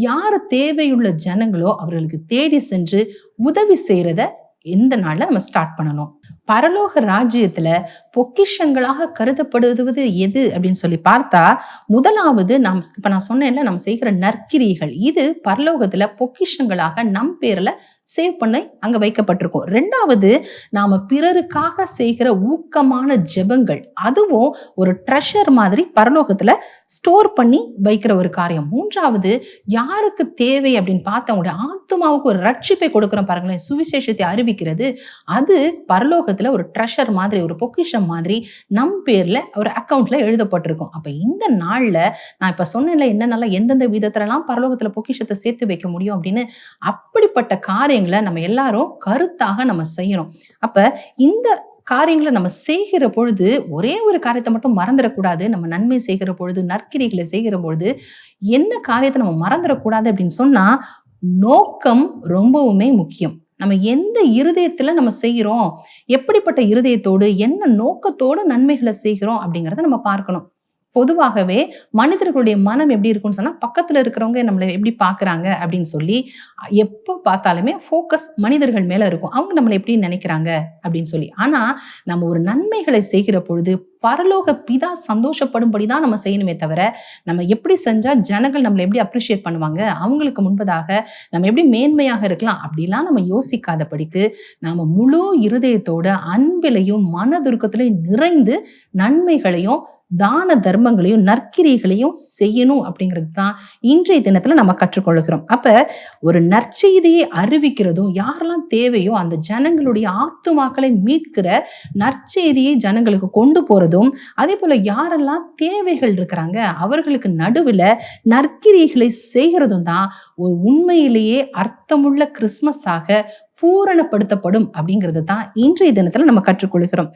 யாரு தேவையுள்ள ஜனங்களோ அவர்களுக்கு தேடி சென்று உதவி செய்யறத இந்த நாள்ல நம்ம ஸ்டார்ட் பண்ணணும். பரலோக ராஜ்யத்துல பொக்கிஷங்களாக கருதப்படுவது எது அப்படின்னு சொல்லி பார்த்தா, முதலாவது இப்ப நான் சொன்னேன்ல, நம்ம செய்கிற நற்கிரியைகள், இது பரலோகத்துல பொக்கிஷங்களாக நம் பேர்ல சேவ் பண்ண அங்க வைக்கப்பட்டிருக்கும். ரெண்டாவது, நாம பிறருக்காக செய்கிற ஊக்கமான ஜெபங்கள், அதுவும் ஒரு ட்ரெஷர் மாதிரி பரலோகத்துல ஸ்டோர் பண்ணி வைக்கிற ஒரு காரியம். மூன்றாவது, யாருக்கு தேவை அப்படின்னு பார்த்தா, அவங்களுடைய ஆத்துமாவுக்கு ஒரு ரட்சிப்பை கொடுக்கிறோம் பாருங்களேன், சுவிசேஷத்தை அறிவிக்கிறது, அது பரலோகத்துல ஒரு ட்ரெஷர் மாதிரி, ஒரு பொக்கிஷம் மாதிரி நம் பேர்ல ஒரு அக்கவுண்ட்ல எழுதப்பட்டிருக்கும். அப்ப இந்த நாள்ல நான் இப்ப சொன்னேன்ல, என்னென்ன எந்தெந்த விதத்துல எல்லாம் பரலோகத்துல பொக்கிஷத்தை சேர்த்து வைக்க முடியும் அப்படின்னு, அப்படிப்பட்ட காரியங்களை நம்ம எல்லாரும் கருத்தாக நம்ம செய்யணும். அப்ப இந்த காரியங்களை நம்ம செய்கிற பொழுது ஒரே ஒரு காரியத்தை மட்டும் மறந்துடக்கூடாது. நம்ம நன்மை செய்கிற பொழுது, நற்கிரிகளை செய்கிற பொழுது என்ன காரியத்தை நம்ம மறந்துடக்கூடாது அப்படின்னு சொன்னா, நோக்கம் ரொம்பவுமே முக்கியம். நம்ம எந்த இருதயத்துல நம்ம செய்கிறோம், எப்படிப்பட்ட இருதயத்தோடு, என்ன நோக்கத்தோடு நன்மைகளை செய்கிறோம் அப்படிங்கிறத நம்ம பார்க்கணும். பொதுவாகவே மனிதர்களுடைய மனம் எப்படி இருக்கும்னு சொன்னா, பக்கத்துல இருக்கிறவங்க நம்மளை எப்படி பாக்குறாங்க அப்படின்னு சொல்லி எப்போ பார்த்தாலுமே ஃபோக்கஸ் மனிதர்கள் மேல இருக்கும், அவங்க நம்மளை எப்படி நினைக்கிறாங்க அப்படின்னு சொல்லி. ஆனா நம்ம ஒரு நன்மைகளை செய்கிற பொழுது பரலோக பிதா சந்தோஷப்படும்படி தான் நம்ம செய்யணுமே தவிர, நம்ம எப்படி செஞ்சா ஜனங்கள் நம்மளை எப்படி அப்ரிஷியேட் பண்ணுவாங்க, அவங்களுக்கு முன்பதாக நம்ம எப்படி மேன்மையாக இருக்கலாம் அப்படிலாம் நம்ம யோசிக்காதபடிக்கு நாம முழு இருதயத்தோட அன்பிலையும் மனதுருக்கத்திலையும் நிறைந்து நன்மைகளையும் தான தர்மங்களையும் நற்கிரியைகளையும் செய்யணும் அப்படிங்கிறது தான் இன்றைய தினத்துல நம்ம கற்றுக்கொள்கிறோம். அப்ப ஒரு நற்செய்தியை அறிவிக்கிறதும், யாரெல்லாம் தேவையோ அந்த ஜனங்களுடைய ஆத்துமாக்களை மீட்கிற நற்செய்தியை ஜனங்களுக்கு கொண்டு போறதும், அதே போல யாரெல்லாம் தேவைகள் இருக்கிறாங்க அவர்களுக்கு நடுவில் நற்கிரியைகளை செய்கிறதும் தான் ஒரு உண்மையிலேயே அர்த்தமுள்ள கிறிஸ்மஸாக பூரணப்படுத்தப்படும் அப்படிங்கிறது தான் இன்றைய தினத்துல நம்ம கற்றுக்கொள்கிறோம்.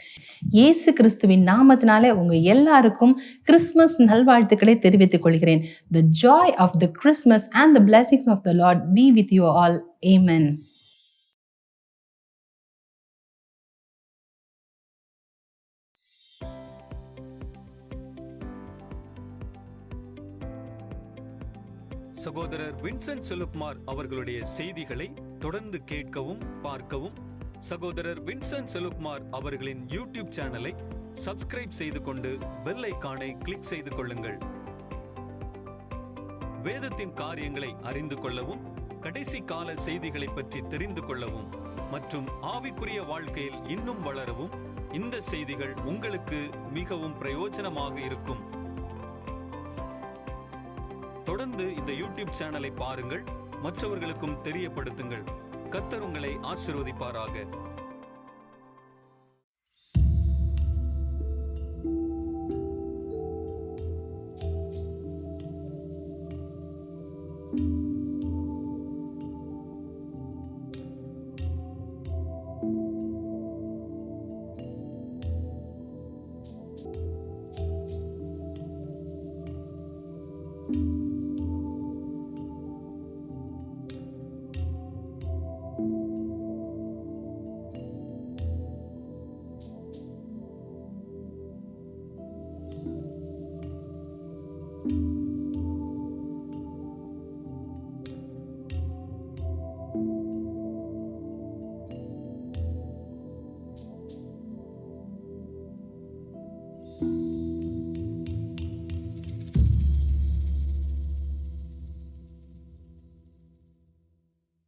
இயேசு கிறிஸ்துவின் நாமத்தினாலே உங்க எல்லாருக்கும் கிறிஸ்மஸ் நல்வாழ்த்துக்களை தெரிவித்துக் கொள்கிறேன். The joy of the Christmas and the blessings of the Lord be with you all. Amen. சகோதரர் வின்சென்ட் செலுக்குமார் அவர்களுடைய செய்திகளை தொடர்ந்து கேட்கவும் பார்க்கவும் சகோதரர் வின்சென்ட் செலுக்குமார் அவர்களின் யூடியூப் சேனலை சப்ஸ்கிரைப் செய்து கொண்டு பெல் ஐகானை கிளிக் செய்து கொள்ளுங்கள். வேதத்தின் காரியங்களை அறிந்து கொள்ளவும், கடைசி கால செய்திகளை பற்றி தெரிந்து கொள்ளவும் மற்றும் ஆவிக்குரிய வாழ்க்கையில் இன்னும் வளரவும் இந்த செய்திகள் உங்களுக்கு மிகவும் பிரயோஜனமாக இருக்கும். தொடர்ந்து இந்த யூடியூப் சேனலை பாருங்கள், மற்றவர்களுக்கும் தெரியப்படுத்துங்கள். கர்த்தர் உங்களை ஆசீர்வதிப்பாராக.